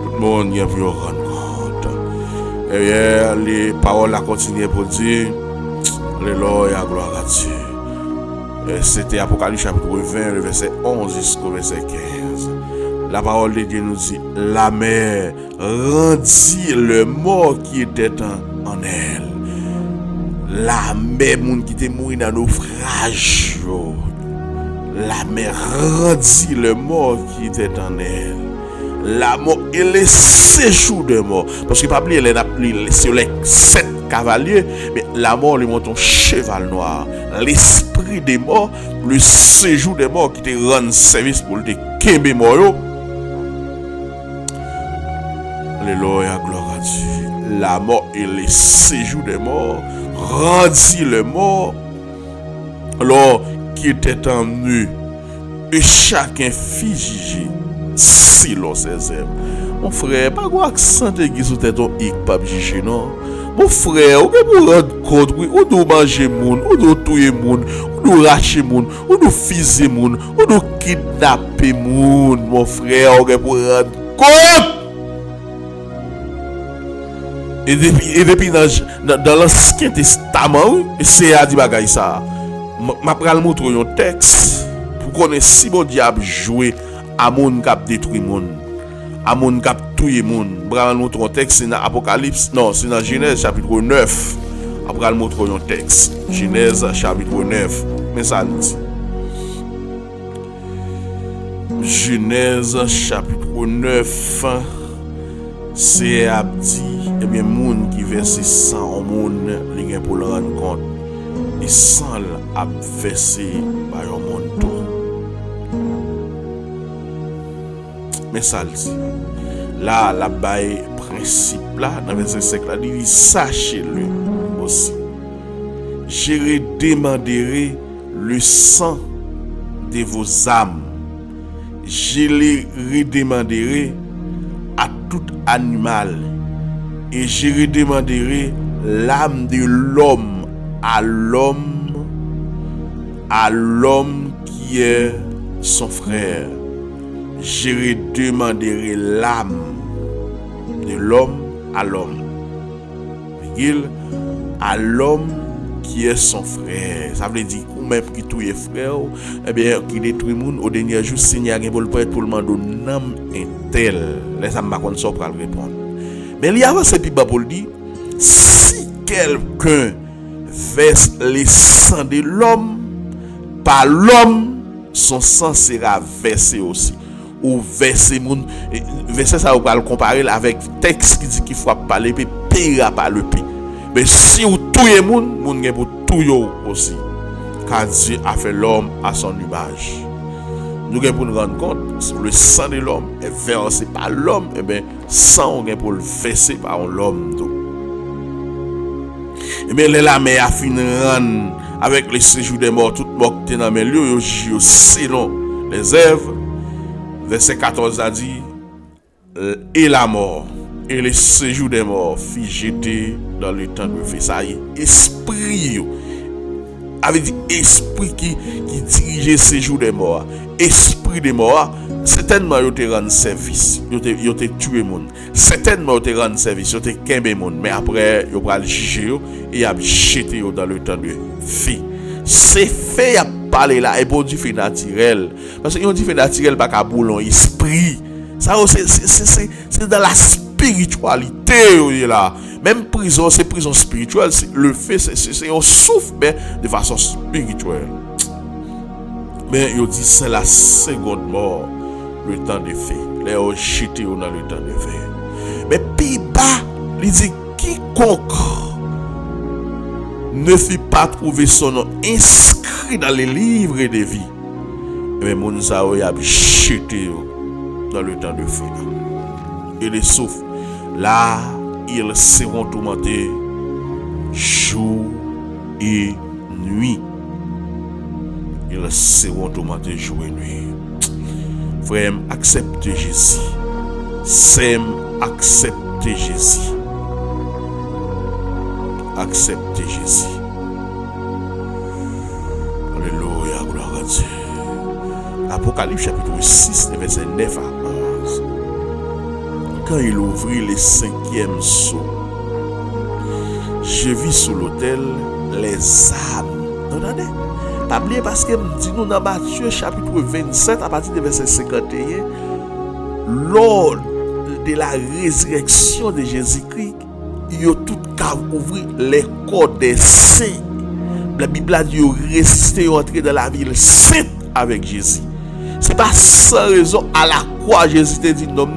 [SPEAKER 1] Tout le monde vient pour rendre compte. Et bien, les paroles la continuent pour dire, alléluia, gloire à Dieu. C'était Apocalypse chapitre 20, le verset 11 jusqu'au verset 15. La parole de Dieu nous dit, la mer rendit le mort qui était en elle. La mer, moun qui était mort dans naufrage. La mer rendit le mort qui était en elle. La mort et les séjours de mort. Parce que pas oublier, elle a appelé sur les 7 cavalier, mais la mort lui montre un cheval noir. L'esprit des morts, le séjour des morts qui te rend service pour te kembe mort. Alléluia, gloire à Dieu. La mort et le séjour des morts rendit le mort alors qui était emmené et chacun fit juger selon ses œuvres. Mon frère, pas quoi accent aigu sur tête on ik pas juger non. Mon frère, ou pour rendre compte oui, ou doit manger moun, ou doit tuer moun, ou doit racher moun, ou doit fiser moun, ou doit kidnapper moun, mon frère, ou pour rendre compte. Et depuis dans l'Ancien Testament, c'est à dire bagay ça. M'a pral montrer un texte pour connaître si bon diable jouer à moun k'ap détruit moun, à moun k'ap tuer moun. Pral montrer un texte c'est dans Apocalypse, non, c'est dans Genèse chapitre 9. Pral montrer un texte. Genèse chapitre 9. Mais ça dit. Genèse chapitre 9 c'est à dire et bien moun qui verse 100 au monde li gen pour le rendre compte et 100 a versé par un monde tout. Mais ça dit là la bail principe là dans verset 5 là dit sachez-le aussi je redemanderai le sang de vos âmes, je les redemanderai à tout animal et je redemanderai l'âme de l'homme à l'homme qui est son frère. Je redemanderai l'âme de l'homme à l'homme. À l'homme qui est son frère. Ça veut dire ou même qui tue frère, eh bien qui détruit moun au dernier jour Seigneur pour le prêtre pour le mandon nam intel. Là ça m'a kon so pour répondre. Mais il y a avancé puis pour le dire si quelqu'un verse le sang de l'homme, par l'homme son sang sera versé aussi. Ou verser moun verser ça on va le comparer avec texte qui dit qu'il faut pas l'épée payera par le paix. Mais si vous tuez moun gen pour tuer aussi. Car Dieu a fait l'homme à son image. Nous avons pour nous rendre compte, si le sang de l'homme est versé par l'homme, et bien, sang on pour le verser par l'homme. Et bien, la mer a fini avec le séjour des morts, tout mort qui est dans mes lieux, selon les œuvres. Verset 14 a dit, et la mort, et le séjour des morts fit jeter dans le temps de feu. Ça y est, esprit, avait dit esprit qui dirigeait ces jours des morts, esprit des morts, certainement il te rend service, il te tué moun, certainement il te rend service, il te kembe moun, mais après il va le juger et il a jeté dans le temps de feu. C'est fait à parler là et bon du fait naturel, parce que on dit fait naturel pas qu'à boulon esprit, ça c'est dans la spiritualité là. Même prison, c'est prison spirituelle. Le fait, c'est un souffle, mais de façon spirituelle. Mais il dit c'est la seconde mort, le temps de fait. Les ont jeté dans le temps de fait. Mais puis bas, il dit quiconque ne fit pas trouver son nom inscrit dans les livres de vie, mais mon sao a jeté dans le temps de fait. Et les souffles, là, ils seront tourmentés jour et nuit. Ils seront tourmentés jour et nuit. Frère, acceptez Jésus. C'est accepter Jésus. Acceptez Jésus. Alléluia, gloire à Dieu. Apocalypse chapitre 6, verset 9 à 11. Quand il ouvrit le 5e sceau, je vis sous l'autel les âmes. Entendez? Pas oublier parce que dit nous dans Matthieu chapitre 27 à partir du verset 51, lors de la résurrection de Jésus-Christ, il y a tout qu'à ouvrir les corps des saints. La Bible a dit resté entrer dans la ville sainte avec Jésus. C'est pas sans raison à la croix Jésus te dit non,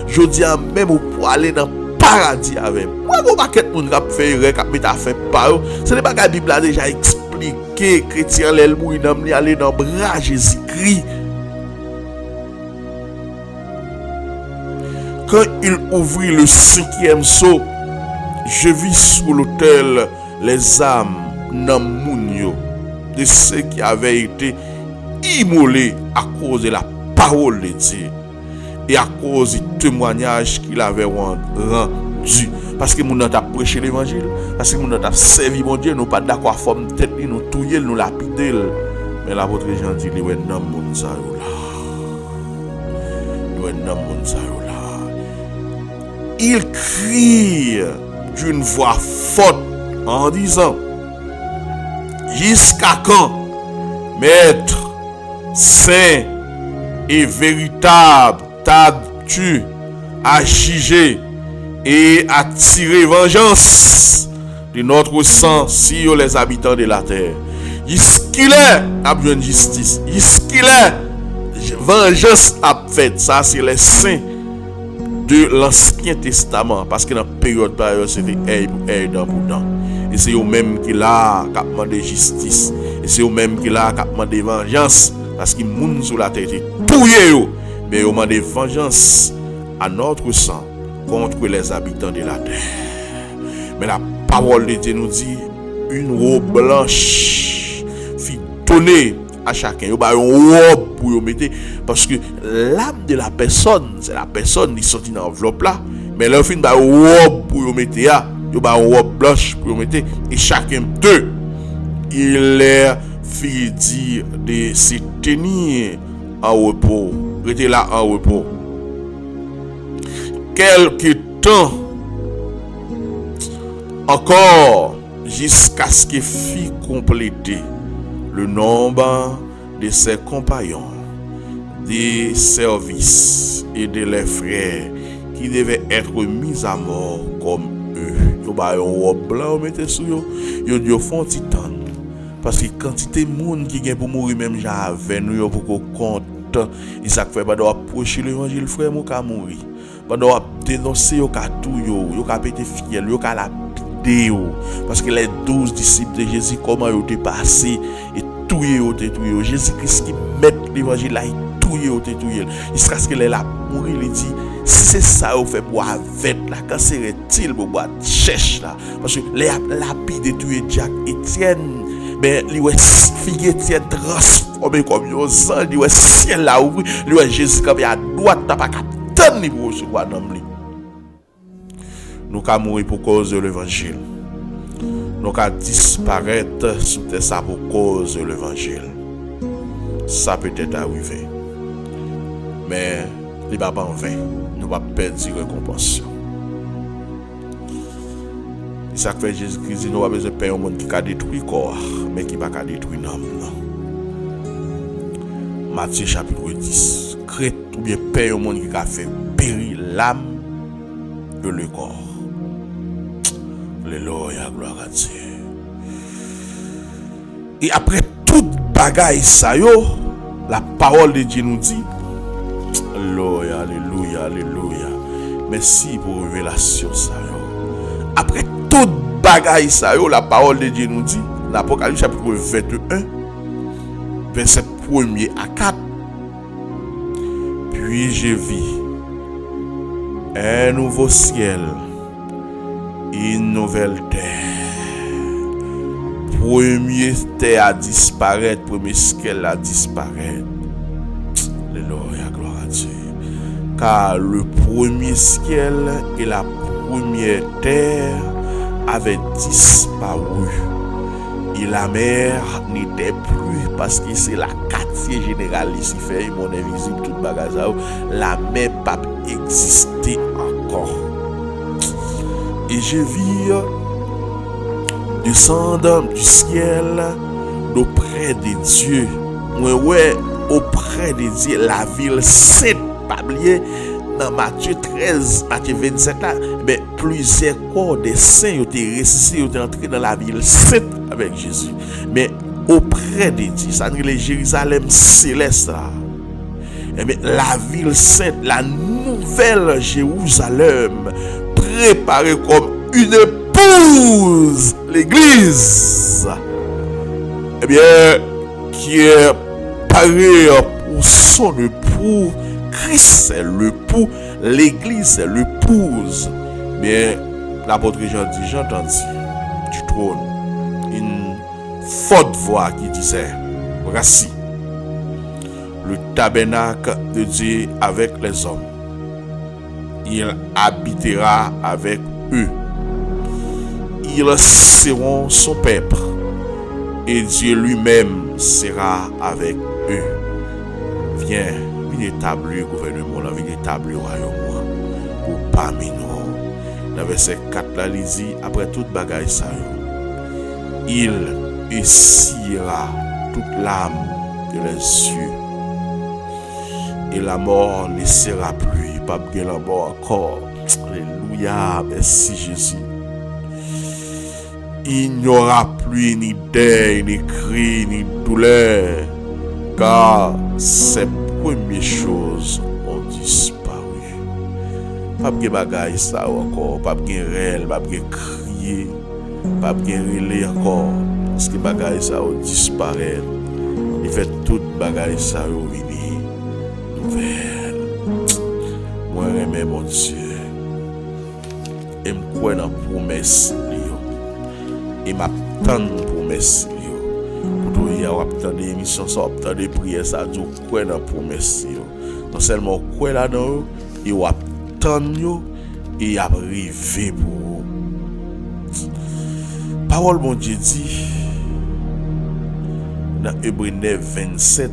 [SPEAKER 1] je dis même pour aller dans le paradis avec. Moi, je ne sais pas quel monde qui fait erreur, qui met à faire par eux. Ce n'est pas que la Bible a déjà expliqué, chrétien, l'elle mourir dans aller dans le bras Jésus-Christ. Quand il ouvrit le 5e sceau, je vis sous l'autel les âmes namounio de ceux qui avaient été immolés à cause de la parole de Dieu et à cause du témoignage qu'il avait rendu. Parce que nous avons prêché l'évangile, parce que nous avons servi mon Dieu, nous pas d'accord à forme tête, nous touiller, nous lapider. Mais l'apôtre Jean dit, nous sommes là. Il crie d'une voix forte en disant, jusqu'à quand, Maître, saint et véritable, t'as-tu à juger et à tirer vengeance de notre sang sur les habitants de la terre? Jusqu'il est à besoin de justice, jusqu'il est vengeance à fait. Ça, c'est les saints de l'Ancien Testament, parce que dans la période c'était aïe dans boudin. Et c'est eux-mêmes qui là qui demandé justice. Et c'est eux-mêmes qui là qui demandé vengeance, parce qu'ils moun sur la tête touye. Mais ils demandé vengeance à notre sang contre les habitants de la terre. Mais la parole de Dieu nous dit, une robe blanche fit donner à chacun. Il y a une robe pour mettre, parce que l'âme de la personne, c'est la personne qui sortit dans l'enveloppe là. Mais leur fin, il y a une robe pour mettre. Il y a une robe blanche pour mettre. Et chacun d'eux, il leur fit dire de se tenir en repos. Rester là en repos. Quelque temps encore, jusqu'à ce qu'il fût complété le nombre de ses compagnons, des services et de leurs frères qui devaient être mis à mort comme eux. Ils ont un robe blanc, mettez sur eux, ils ont font titan. Parce que quantité de monde qui vient pour mourir, même j'avais nous pour qu'on compte, ils savent faire pas doit approcher l'évangile, frère, mon cas mourir. Pas doit dénoncer au cas tout, yo cas pété fiel, yo cas la parce que les 12 disciples de Jésus, comment ils ont été passés et touillés. Jésus-Christ qui met l'évangile là, il touillé. Jusqu'à ce qu'il est là, mourir, il dit, si c'est ça vous fait pour avec là, quand serait-il pour boire cherche là? Parce que les lapides touillé Jacques Étienne, mais lui fille Étienne transformé comme un sang, lui ciel là ouvert, lui Jésus comme à droite, t'as pas capté ni pour recevoir dans lui. Nous avons mourir pour cause de l'évangile. Nous avons disparaître sous ça pour cause de l'évangile. Ça peut être arrivé. Mais il ne va pas en vain. Nous ne va pas perdre de récompense. C'est ça que fait Jésus-Christ. Nous avons besoin de payer un monde qui a détruit le corps, mais qui n'a pas détruit l'âme. Matthieu chapitre 10. Crête ou bien payer un monde qui a fait périr l'âme de le corps. Alléluia, gloire à Dieu. Et après toute bagaille ça yo, la parole de Dieu nous dit, alléluia, alléluia, alléluia. Merci pour révélation ça yo. Après toute bagaille ça yo, la parole de Dieu nous dit, l'Apocalypse chapitre 21, verset 1er à 4. Puis j'ai vu un nouveau ciel, une nouvelle terre. Premier terre à disparaître, premier ciel à disparaître. Alléluia, gloire à Dieu. Car le premier ciel et la première terre avaient disparu. Et la mer n'était plus, parce que c'est la quartier général ici fait, mon invisible tout bagage. La mer n'a pas existé encore. Et je vis descendre du ciel auprès de Dieu. Ouais, auprès de Dieu, la ville sainte, pas oublier, dans Matthieu 13, Matthieu 27, là, mais plusieurs corps des saints ont été ressuscités, ont été entrés dans la ville sainte avec Jésus. Mais auprès de Dieu, ça nous dit Jérusalem céleste là. Et bien, la ville sainte, la nouvelle Jérusalem, préparée comme une épouse, l'Église, eh bien, qui est parée pour son époux. Christ c'est l'époux, l'Église c'est l'épouse. Mais l'apôtre Jean dit, j'entends du trône une forte voix qui disait, voici le tabernacle de Dieu avec les hommes. Il habitera avec eux. Ils seront son peuple. Et Dieu lui-même sera avec eux. Viens, viens établir le gouvernement, viens établir le royaume pour parmi nous. Dans verset 4, là, il dit, après toute bagaille ça, il essuyera toute l'âme de les yeux. Et la mort ne sera plus. Pas bien la mort encore. Alléluia. Merci Jésus. Il n'y aura plus ni deuil, ni cri, ni douleur. Car ces premières choses ont disparu. Pas bien bagaille ça encore. Pas bien réel. Pas bien crier. Pas bien relais encore. Parce que bagaille ça ont disparu. Il fait toute bagaille ça ont vini. Moi j'aime mon Dieu et me crois dans promesse et m'attend promesse pour y avoir tant d'émissions ça tant de prières ça je crois dans promesse non seulement crois là dedans et attend et arriver pour parole mon Dieu dit dans Hébreux 9 27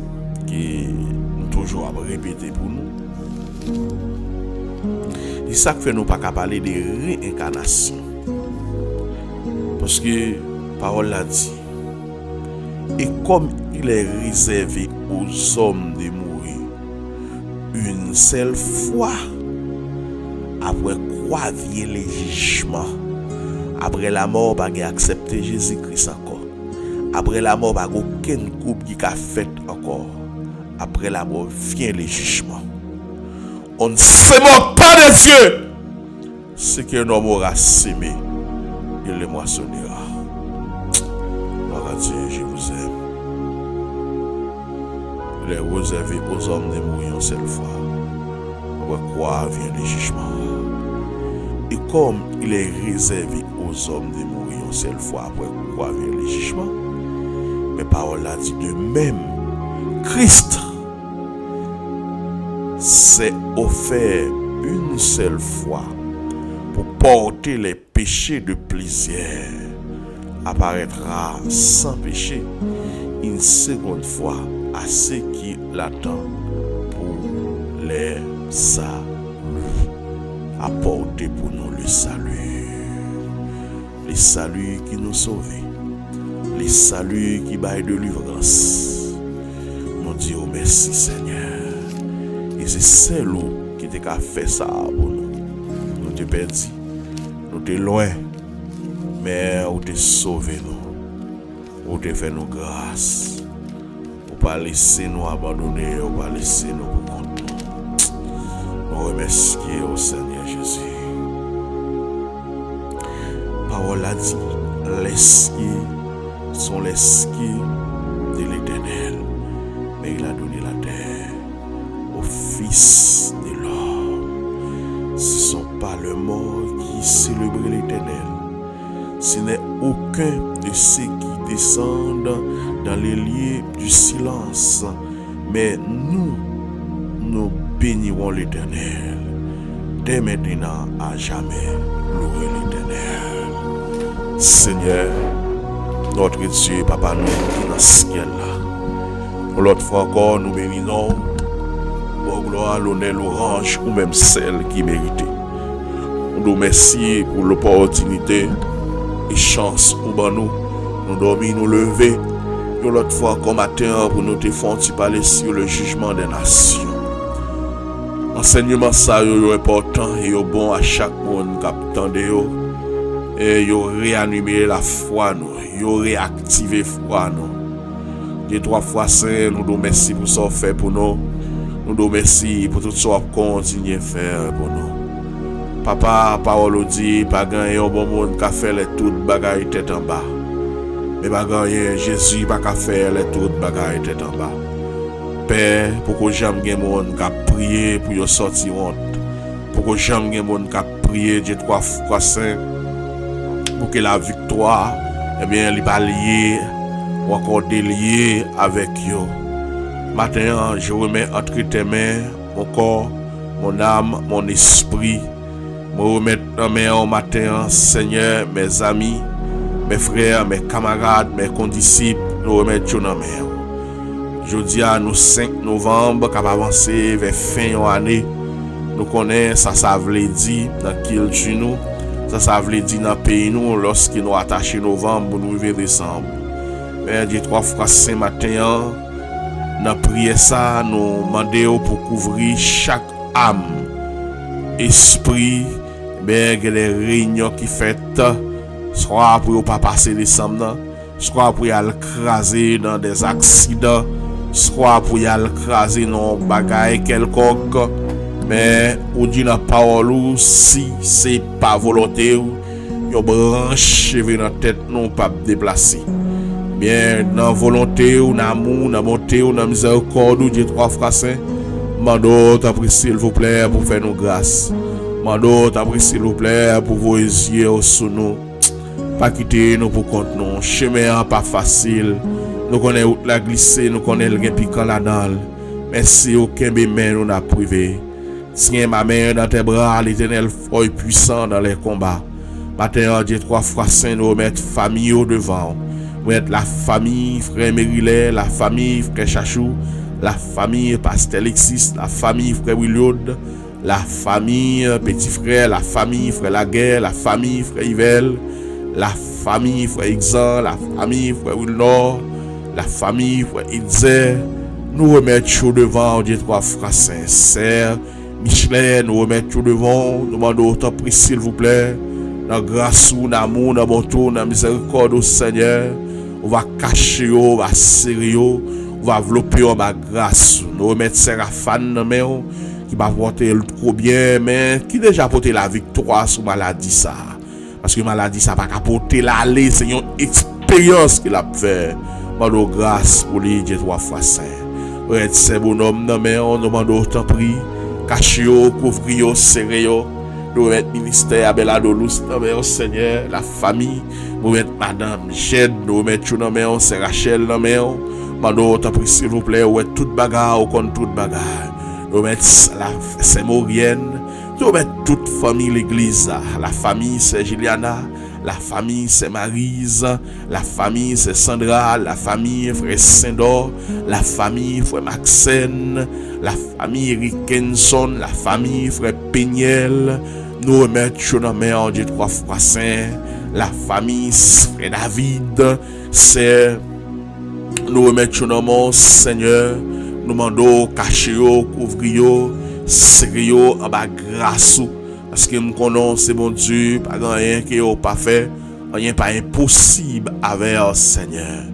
[SPEAKER 1] qui toujours à répéter pour nous. Et ça fait nous pas parler de réincarnation. Parce que parole l'a dit. Et comme il est réservé aux hommes de mourir une seule fois, après quoi vient le jugement. Après la mort, pas accepter Jésus-Christ encore. Après la mort, pas aucun couple qui a fait encore. Après la mort vient le jugement. On ne se moque pas de Dieu. Ce qu'un homme aura sémé, il le moissonnera. Gloire à Dieu, je vous aime. Il est réservé aux hommes de mourir une seule fois. Après quoi vient le jugement. Et comme il est réservé aux hommes de mourir une seule fois, après quoi vient le jugement, mes paroles a dit de même, Christ s'est offert une seule fois pour porter les péchés de plaisir, apparaîtra sans péché une seconde fois à ceux qui l'attendent pour les saluts, apporter pour nous le salut qui nous sauve, le salut qui baille de délivrance. Nous disons merci Seigneur. Et c'est celle qui t'a fait ça pour nous. Nous t'es perdu, nous t'es loin, mais nous t'es sauvé nous. Nous t'es fait nos grâces. Nous pas laisser nous abandonner, nous pas laisser nous pour compte. Nous remercions au Seigneur Jésus. Parole a dit, les skies sont les skies de l'Éternel, mais il a donné la terre au Fils de l'homme. Ce ne sont pas les morts qui célèbrent l'Éternel. Ce n'est aucun de ceux qui descendent dans les lieux du silence. Mais nous bénirons l'Éternel. Dès maintenant à jamais, louez l'Éternel. Seigneur, notre Dieu, Papa, nous qui est dans le ciel là. L'autre fois encore, nous bénissons. Pour gloire, l'honneur, l'orange, ou même celle qui méritait. Nous nous remercions pour l'opportunité et chance ou ben nous dormir, nous lever. L'autre fois, comme matin, pour nous te faire parler sur le jugement des nations. Enseignement ça est important et bon à chaque monde qui attend. Et yo réanimer la foi nous, yo réactiver foi nous. Deux trois fois saint, nous nous merci pour ça fait pour nous. Nous nous merci pour tout ça qu'on continue faire pour nous. Papa, parole dit, pas gagner un bon monde qui fait les toutes bagailles tête en bas. Mais pas gagner Jésus pas qu'à faire les toutes bagailles tête en bas. Père, pour que jamais gen monde qui prier pour yo sortir honte. Pour que jamais gen monde qui prier Dieu trois fois saint pour que la victoire eh bien li pas lié ou encore délié avec yo. Maintenant, je remets entre tes mains mon corps, mon âme, mon esprit. Je remets dans mes mains au matin, Seigneur, mes amis, mes frères, mes camarades, mes condisciples, nous remettons dans mes mains. Je dis à nous 5 novembre, qui va avancer vers fin de l'année. Nous connaissons ça veut dire dans quel jour nous, ça veut dire dans le pays nous, lorsqu'ils nous attachent novembre, nous arrivons décembre. Mais Dieu 3 fois saint matin, dans prière ça, nous demandons pour couvrir chaque âme, esprit, bien que les réunions qui faites, soit pour ne pas passer décembre, soit pour y aller craser dans des accidents, soit pour y aller craser dans des bagailles quelconques. Mais on dit dans la parole, si c'est pas volonté, yon branche dans la tête, non pas déplacer. Bien, dans la volonté, ou dans l'amour, dans la bonté, ou dans la miséricorde, Dieu 3 fois saint, mando t'apprécie s'il vous plaît pour faire nos grâces. Mando t'apprécie s'il vous plaît pour vos yeux sous nous. Pas quitter nous pour compte nous. Chemin pas facile. Nous connaissons la glisser, nous connaissons le piquant là-dedans. Merci aucun bémé nous n'a privé. Tiens ma main dans tes bras, l'Éternel fort puissant dans les combats. Matin, Dieu 3 fois saint, nous remettre famille au devant. Nous mettre la famille frère Mérillet, la famille frère Chachou, la famille pasteur Alexis, la famille frère Williod, la famille petit frère, la famille frère Laguerre, la famille frère Yvel, la famille frère Exan, la famille frère Wilnor, la famille frère Idzer. Nous remettons devant Dieu 3 frères sincères. Michelin, nous remettons devant, nous demandons autant pris s'il vous plaît, dans grâce, dans amour, dans bonté, dans miséricorde au Seigneur. On va cacher, on va serrer, on va envelopper ma grâce. Nous remettons Séraphane dans main qui va porter le trop bien, mais qui déjà porté la victoire sur maladie ça. Parce que maladie ça pas porter l'aller, c'est une expérience qu'il a fait. Demandons grâce pour lui, Dieu 3 fois saint. Reste ces bonhommes dans main, on demande autant prix. Cachez, couvrez, serrez. Nous mettons ministère Abelado Lous dans main, Seigneur, la famille. Nous mettons Madame Jed, nous mettons dans main, c'est Rachel dans main. Demandons autant prix s'il vous plaît, ou toute bagarre, ou contre toute bagarre. Nous mettons c'est Maurienne. Nous mettons toute famille l'église. La famille c'est Juliana. La famille c'est Maryse. La famille c'est Sandra. La famille frère Saint-Dor. La famille frère Maxen. La famille Rickenson. La famille frère Peignel. Nous remettons dans main Dieu 3 fois saint. La famille frère David. C'est nous remettons dans mon Seigneur. Nous demandons cacher, couvrir, serrer en bas grâce. Parce que nous connaissons, c'est bon Dieu, pas rien qui n'est pas fait, rien pas impossible avec le Seigneur.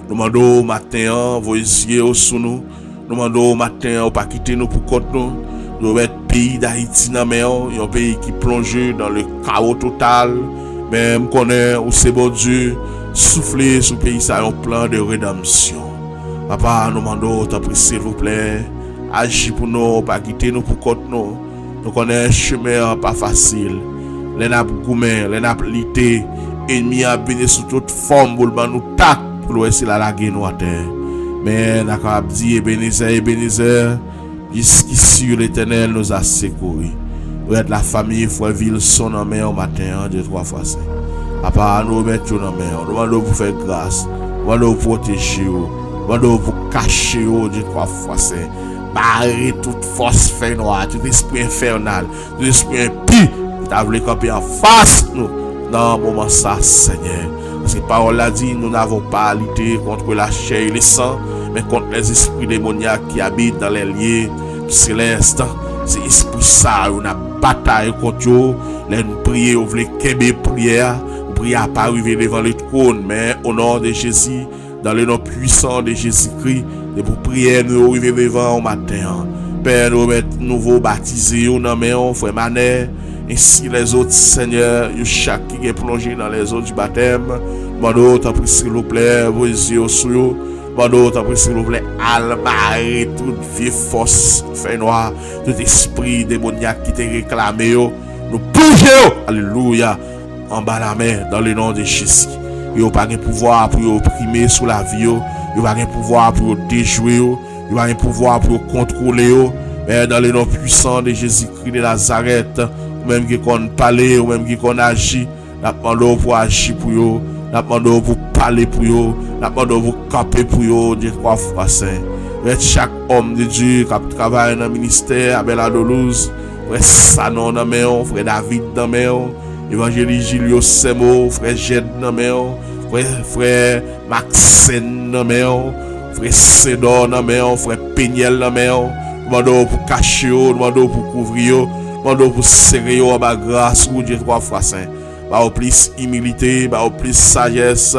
[SPEAKER 1] Nous demandons matin, vos yeux sous nous. Nous demandons matin, pas quitter nous pour compte nous. Nous mettons le pays d'Haïti dans un pays qui plonge dans le chaos total. Mais nous connaissons, c'est bon Dieu, souffler sur le pays, ça a un plan de rédemption. Papa, nous demandons, s'il vous plaît, agis pour nous, pas quitter nous pour compte nous. Nous connaissons un chemin pas facile. Les nappes gourmets, les nappes lité, ennemis à bénir sous toute forme pour nous tac pour laisser la laguer nous à terre. Mais nous avons dit, Ebenezer, jusqu'ici l'Éternel nous a secourus. Nous êtes la famille, frère Wilson en main au matin, Dieu 3 fois saint. Papa, nous remettons en main, nous demandons pour faire grâce, nous demandons pour protéger. Nous pour cacher Dieu 3 fois saint. Barrer toute force fait noire, tout esprit infernal, tout esprit impie qui t'a voulu camper en face nous dans le moment ça, Seigneur. Parce que la parole a dit, nous n'avons pas à lutter contre la chair et le sang, mais contre les esprits démoniaques qui habitent dans les lieux célestes. C'est esprit ça, on a bataille contre eux. Là, nous prions, nous voulons qu'aimer prière, nous prions à pas arriver devant le trône, mais au nom de Jésus, dans le nom puissant de Jésus-Christ, et pour prier, nous arriver devant au matin. Père, nous mettons nouveau baptisé, nous nommons frère Manet, ainsi les autres, Seigneur, chaque qui est plongé dans les eaux du baptême. Mando, t'en prie, s'il vous plaît, vos yeux sur eux. Mando, t'en prie, s'il vous plaît, almarrer toute vieille force, fait noir, tout esprit démoniaque qui t'a réclamé, nous bougeons, alléluia, en bas la main, dans le nom de Jésus. Il n'y a pas de pouvoir pour opprimer sur la vie, il n'y a pas de pouvoir pour déjouer, il n'y a pas de pouvoir pour contrôler, mais dans le nom puissant de Jésus-Christ de Nazareth, ou même qui qu'on parle, ou même qui qu'on agit, nous demandons pour agir pour eux, nous demandons pour parler pour eux, nous demandons pour camper pour eux, Dieu trois fois saint. Chaque homme de Dieu qui travaille dans le ministère, Abel Adolouz, frère Sanon dans main, frère David dans main, évangéliste Julio Semo, frère Jed dans main, frère Maxen dans main, frère Sédor dans main, frère Peniel dans main, demandons pour cacher, demandons pour couvrir, demandons pour serrer en bas grâce ou Dieu trois fois saint. Bah au plus humilité, bah au plus sagesse,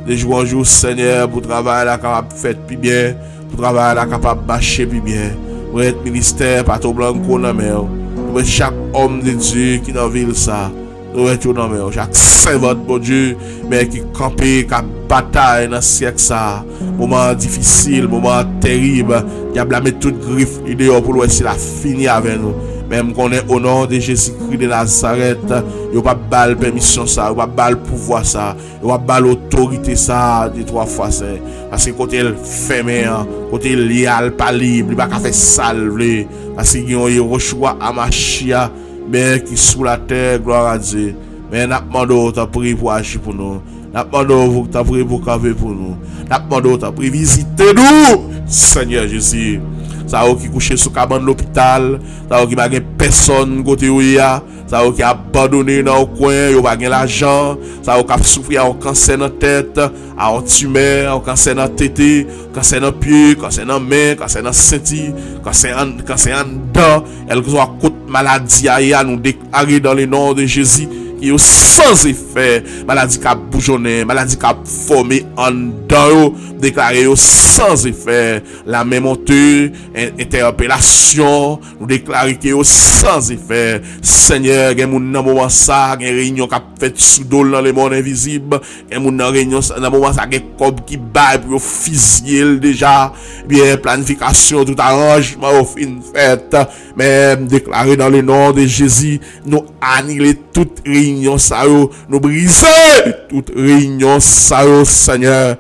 [SPEAKER 1] de jour en jour Seigneur pour travailler là capable faire plus bien, pour travailler là capable marcher plus bien. Pour être ministère pas tout blanc dans main. Pour chaque homme de Dieu qui dans ville ça, nous être dans main. Chaque servant de Dieu mais qui camper, qui bataille dans siècle ça. Moment difficile, moment terrible, il a blâmé toute griffe idée pour le si la fini avec nous. Même qu'on est au nom de Jésus-Christ de Nazareth, il n'y a pas de permission ça, il n'y a pas de pouvoir ça, il n'y a pas l'autorité ça, de trois fois ça. Parce que côté il fermé, côté il lié, pas libre, il n'y a pas fait salver. Parce qu'il y a un choix à Machia, mais qui sous la terre, gloire à Dieu. Mais nous demandons ta prière pour agir pour nous. Nous demandons ta prière pour caver pour nous. Nous demandons ta prière visiter nous, Seigneur Jésus. Ça qui couché sous cabane de l'hôpital, ça qui pas personne côté où il y a, ça qui abandonné dans le coin, il pas l'argent, ça qui a souffert un cancer dans la tête, un tumeur, un cancer dans la tête, cancer dans le pied, cancer dans la main, cancer dans le ceinture, cancer en dents, elle soit côte maladie à nous déclarer dans le nom de Jésus. Qui est sans effet, maladie qui a bougeonné, maladie qui a formé en dedans, déclaré sans effet, la même montée, interpellation, nous déclarer qui est sans effet. Seigneur, il y a un moment ça, il y a une réunion qui a fait sous dol dans le monde invisible, il y a une réunion dans le moment ça, il y a un corps qui bat pour fusiller déjà, bien planification, tout arrangement au fin fait, mais déclarer dans le nom de Jésus, nous annuler toute réunion ça nous briser toute réunion ça Seigneur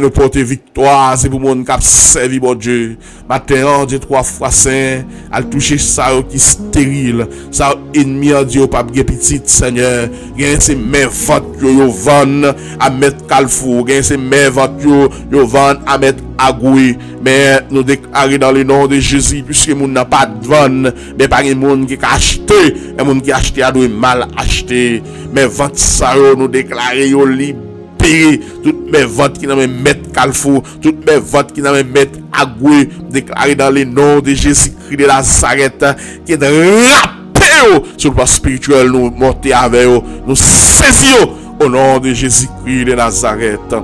[SPEAKER 1] nous porter victoire c'est pour monde qui a servi bon Dieu matin Dieu trois fois saint à toucher ça qui stérile ça ennemi Dieu pas bien petit Seigneur gain c'est mes ventes yo vendre à mettre calfou gain c'est mes ventes yo vendre à mettre agoué mais nous déclarer dans le nom de Jésus puisque moun n'a pas de vendre mais pas un monde qui a acheté un monde qui a acheté a doit mal acheter mais ventes ça nous déclarer yo libéré toutes mes ventes qui n'a même mettre calfou toutes mes ventes qui n'a même mettre agoué déclarer dans le nom de Jésus-Christ de Nazareth qui est rappel sur le plan spirituel nous monter avec eux nous saisir au nom de Jésus-Christ de Nazareth.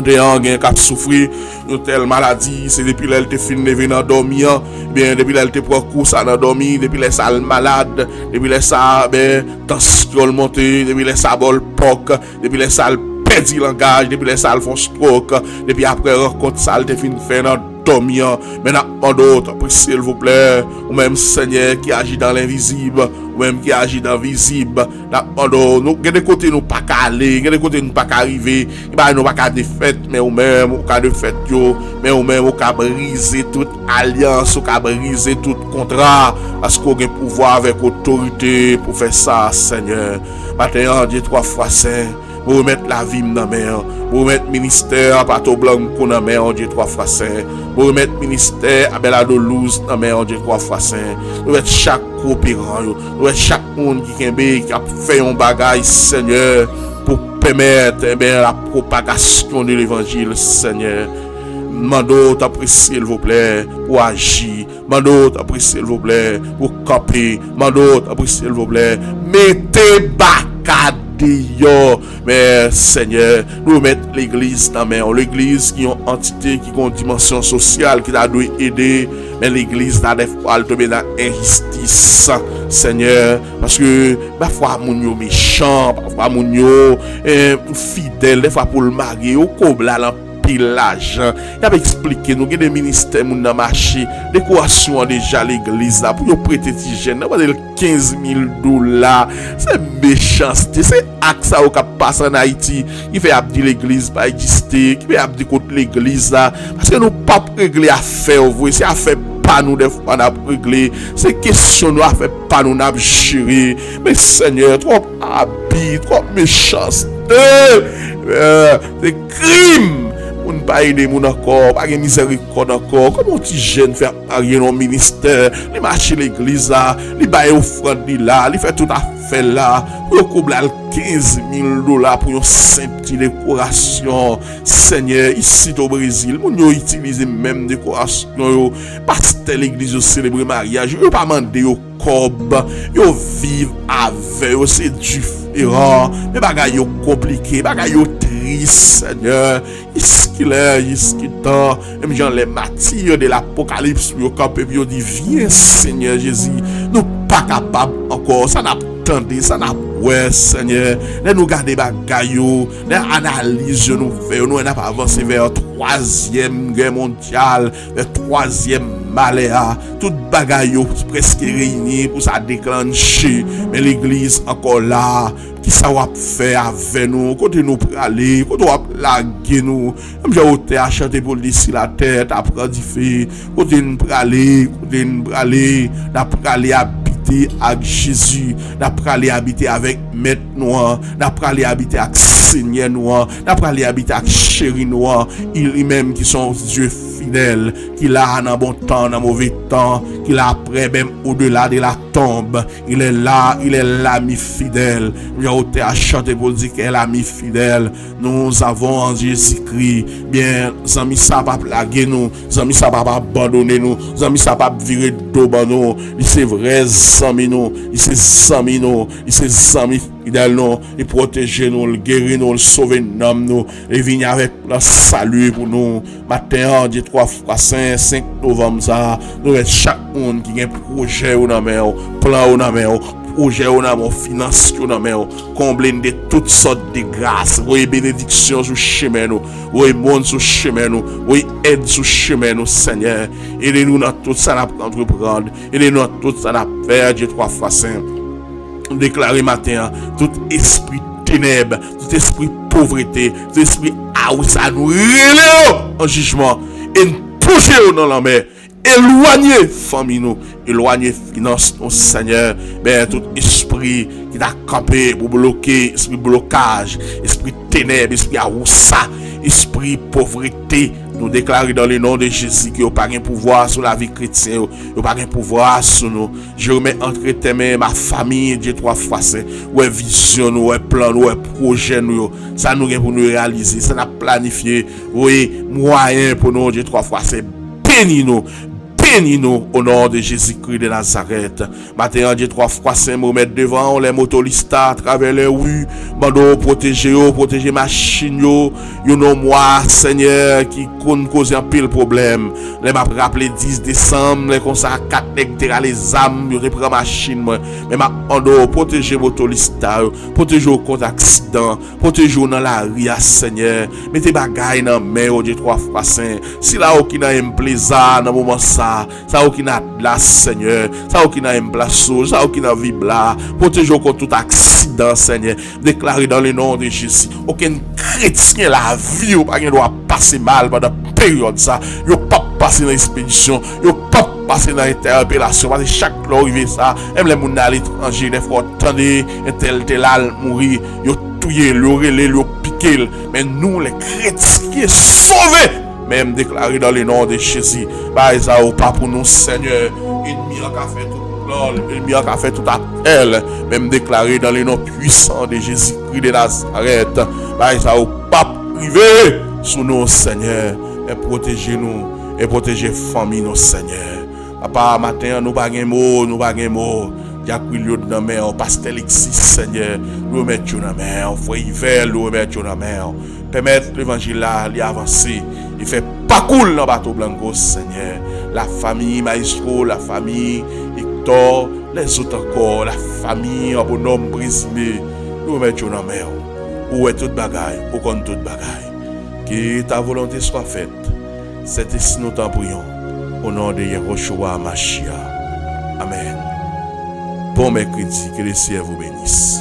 [SPEAKER 1] Des gens qui ont souffert de telle maladie, c'est depuis qu'elle te fin de venir dormir, bien depuis qu'elle te prend course à dormir, depuis qu'elle est malade, depuis qu'elle est tension montée, depuis qu'elle est bol poc, depuis qu'elle est perdu langage, depuis qu'elle est font stroke, depuis après rencontre ça, elle te fin faire dormir. Mais n'a d'autre, s'il vous plaît, ou même Seigneur qui agit dans l'invisible, ou même qui agit dans l'invisible, nous, des côtés nous pas qu'à aller, des côtés nous pas qu'à arriver, nous pas qu'à défaite, mais ou même, ou qu'à défaite, mais ou même, ou qu'à briser toute alliance, ou qu'à briser tout contrat, parce qu'on a pouvoir avec autorité pour faire ça, Seigneur. Maintenant, Dieu trois fois saint. Pour remettre la vie dans la main, pour remettre le ministère à Pato Blanc dans la main, Dieu trois fois saint, pour remettre le ministère à Beladolouz dans la main, Dieu trois fois saint, pour remettre chaque coopérant, pour remettre chaque monde qui a fait un bagage, Seigneur, pour permettre la propagation de l'évangile, Seigneur. Mando t'apprécie s'il vous plaît pour agir. Mando t'apprécie s'il vous plaît pour camper. Mando t'apprécie s'il vous plaît. Mettez bacade dehors. Mais Seigneur, nous mettons l'église dans main. L'église qui est une entité qui a une dimension sociale qui doit aider. Mais l'église a des fois tomber dans l'injustice, Seigneur. Parce que parfois, moun yo méchant, parfois, moun yo fidèle, des fois pour le marier, au cobla l'argent. Il a expliqué nous que des ministères moun nan marché, décoration déjà l'église là pour prêter ti jeune, pas de 15 000 $. C'est méchanceté, c'est acte ça au cap passe en Haïti. Il fait abdi l'église pas exister, qui fait abdi contre l'église là parce que nous pas régler affaire, vous c'est affaire pas nous des fois n'a régler, c'est question nous affaire pas nous n'a gérer. Mais Seigneur, trop habit, trop méchanceté, c'est crime. On ne pas aider mon encore, pas de miséricorde encore. Comment tu jeune faire rien dans le ministère, il marche l'église là, il baille offrande là, il fait tout à fait là, pour combler 15 000 $ pour une simple décoration. Seigneur, ici au Brésil, on utilise même décoration, parce que l'église au célébrer mariage, yo pas demander au cob, yo vivre avec, c'est différent, mais bagay yo compliqué, bagay yo triste, Seigneur. Temps, même Jean les matières de l'Apocalypse, yo campé puis dit viens Seigneur Jésus, nous pas capable encore, ça n'a attendu, ça n'a ouais Seigneur, nous garder bagay yo, les analyses nous fait, nous n'a pas avancé vers la troisième guerre mondiale, le troisième malheur, tout bagay yo presque réuni pour ça déclencher, mais l'église encore là. Qui ça va faire avec nous, côté nous praler, côté nous laguer nous, même j'ai ôté à chanter pour d'ici la tête, après du fait, côté nous praler, habiter avec Jésus, habiter avec Maître Noir, habiter avec Seigneur Noir, habiter avec Chéri Noir, il même qui sont Dieu fidèle, qui l'a dans bon temps, dans mauvais temps, qui l'a après même au-delà de la tombe, il est là, l'ami fidèle. J'ai à chanter pour dire qu'elle est l'ami fidèle. Nous avons en Jésus-Christ, bien, amis ça pas plaguer nous, amis ça pas abandonner nous, amis ça pas virer d'eau nous, il c'est vrai amis nous, il c'est amis nous, il c'est amis fidèles nous, il protège nous, il guérit nous, il sauve nous, il vient avec le salut pour nous. Matin, dit 3 fois 5 novembre, ça, nous avons chaque monde qui a un projet ou dans main, plan ou dans main, projet ou dans mon finance ou dans main, combler de toutes sortes de grâces, oui bénédiction sur chemin nous, oui monde sur chemin nous, oui aide sur chemin nous, Seigneur. Aidez-nous dans tout ça à entreprendre, aidez-nous dans tout ça à faire, Dieu 3 fois 5. Déclarer matin, tout esprit ténèbres, tout esprit pauvreté, tout esprit ça nous relève en jugement et nous toucher dans la mer. Éloigner famille nous, éloigner finance nous, Seigneur. Ben tout esprit qui t'a campé pour bloquer, esprit blocage, esprit ténèbres, esprit aroussa, esprit pauvreté, nous déclarer dans le nom de Jésus qu'il n'y a pas de pouvoir sur la vie chrétienne, il n'y a pas de pouvoir sur nous. Je remets entre tes mains ma famille, Dieu 3 fois saint, ouais vision, ouais plan, ouais projet, nous, ça nous pour nous réaliser, ça n'a planifié, oui, moyen pour nous, Dieu 3 fois saint, bénis-nous. Bénis-nous au nom de Jésus-Christ de Nazareth. Matin, Dieu 3 fois 5 nous mettre devant les motoristes à travers les rues. Bando protéger machine yo. You know moi, Seigneur, qui cause un pile problème. Les m'a rappelé 10 décembre, les comme ça 4 nègres les âmes, yo reprend machine moi. Mais m'a bando protéger motoristes, protéger contre accident, protéger dans la rue, Seigneur. Mettez bagaille dans main, Dieu 3 fois 5. Si là qui n'a un plaisir dans moment ça qui n'a la Seigneur, ça qui n'a un place, ça qui n'a vie là, protégez contre tout accident, Seigneur. Déclarez dans le nom de Jésus, aucun chrétien la vie ou pas doit passer mal pendant la période ça, yo pas passer dans l'expédition, yo pas passer dans l'interpellation, parce que chaque fois arrivé ça, même les gens à l'étranger, des fois attendez, un tel mourir, yo touyer, le relais, le piquer, mais nous les chrétiens sauvés. Même déclaré dans le nom de Jésus. Bah, ça ou pas pour nous, Seigneur. Ennemi qui a fait tout l'ol, ennemi qui a fait tout appel. Même déclaré dans le nom puissant de Jésus-Christ de Nazareth. Bah, ça ou pas privé sous nous, Seigneur. Et protégez-nous. Et protégez famille, nous, Seigneur. Papa, matin, nous pas de mots, nous pas de mots. Jacques Williot dans mer, Pasteur Alexis, Seigneur, nous remettons dans mer, Frère Hiver, nous remettons dans mer. Permettre l'évangile là, d'avancer. Il fait pas cool dans le bateau Blanco, Seigneur. La famille Maestro, la famille Hector, les autres encore, la famille Bonhomme Brismé, nous remettons dans mer. Où est toute bagaille, où compte toute bagaille. Que ta volonté soit faite. C'est ici nous t'en prions. Au nom de Yehoshua Mashiach. Amen. Bon mercredi, que le Seigneur vous bénisse.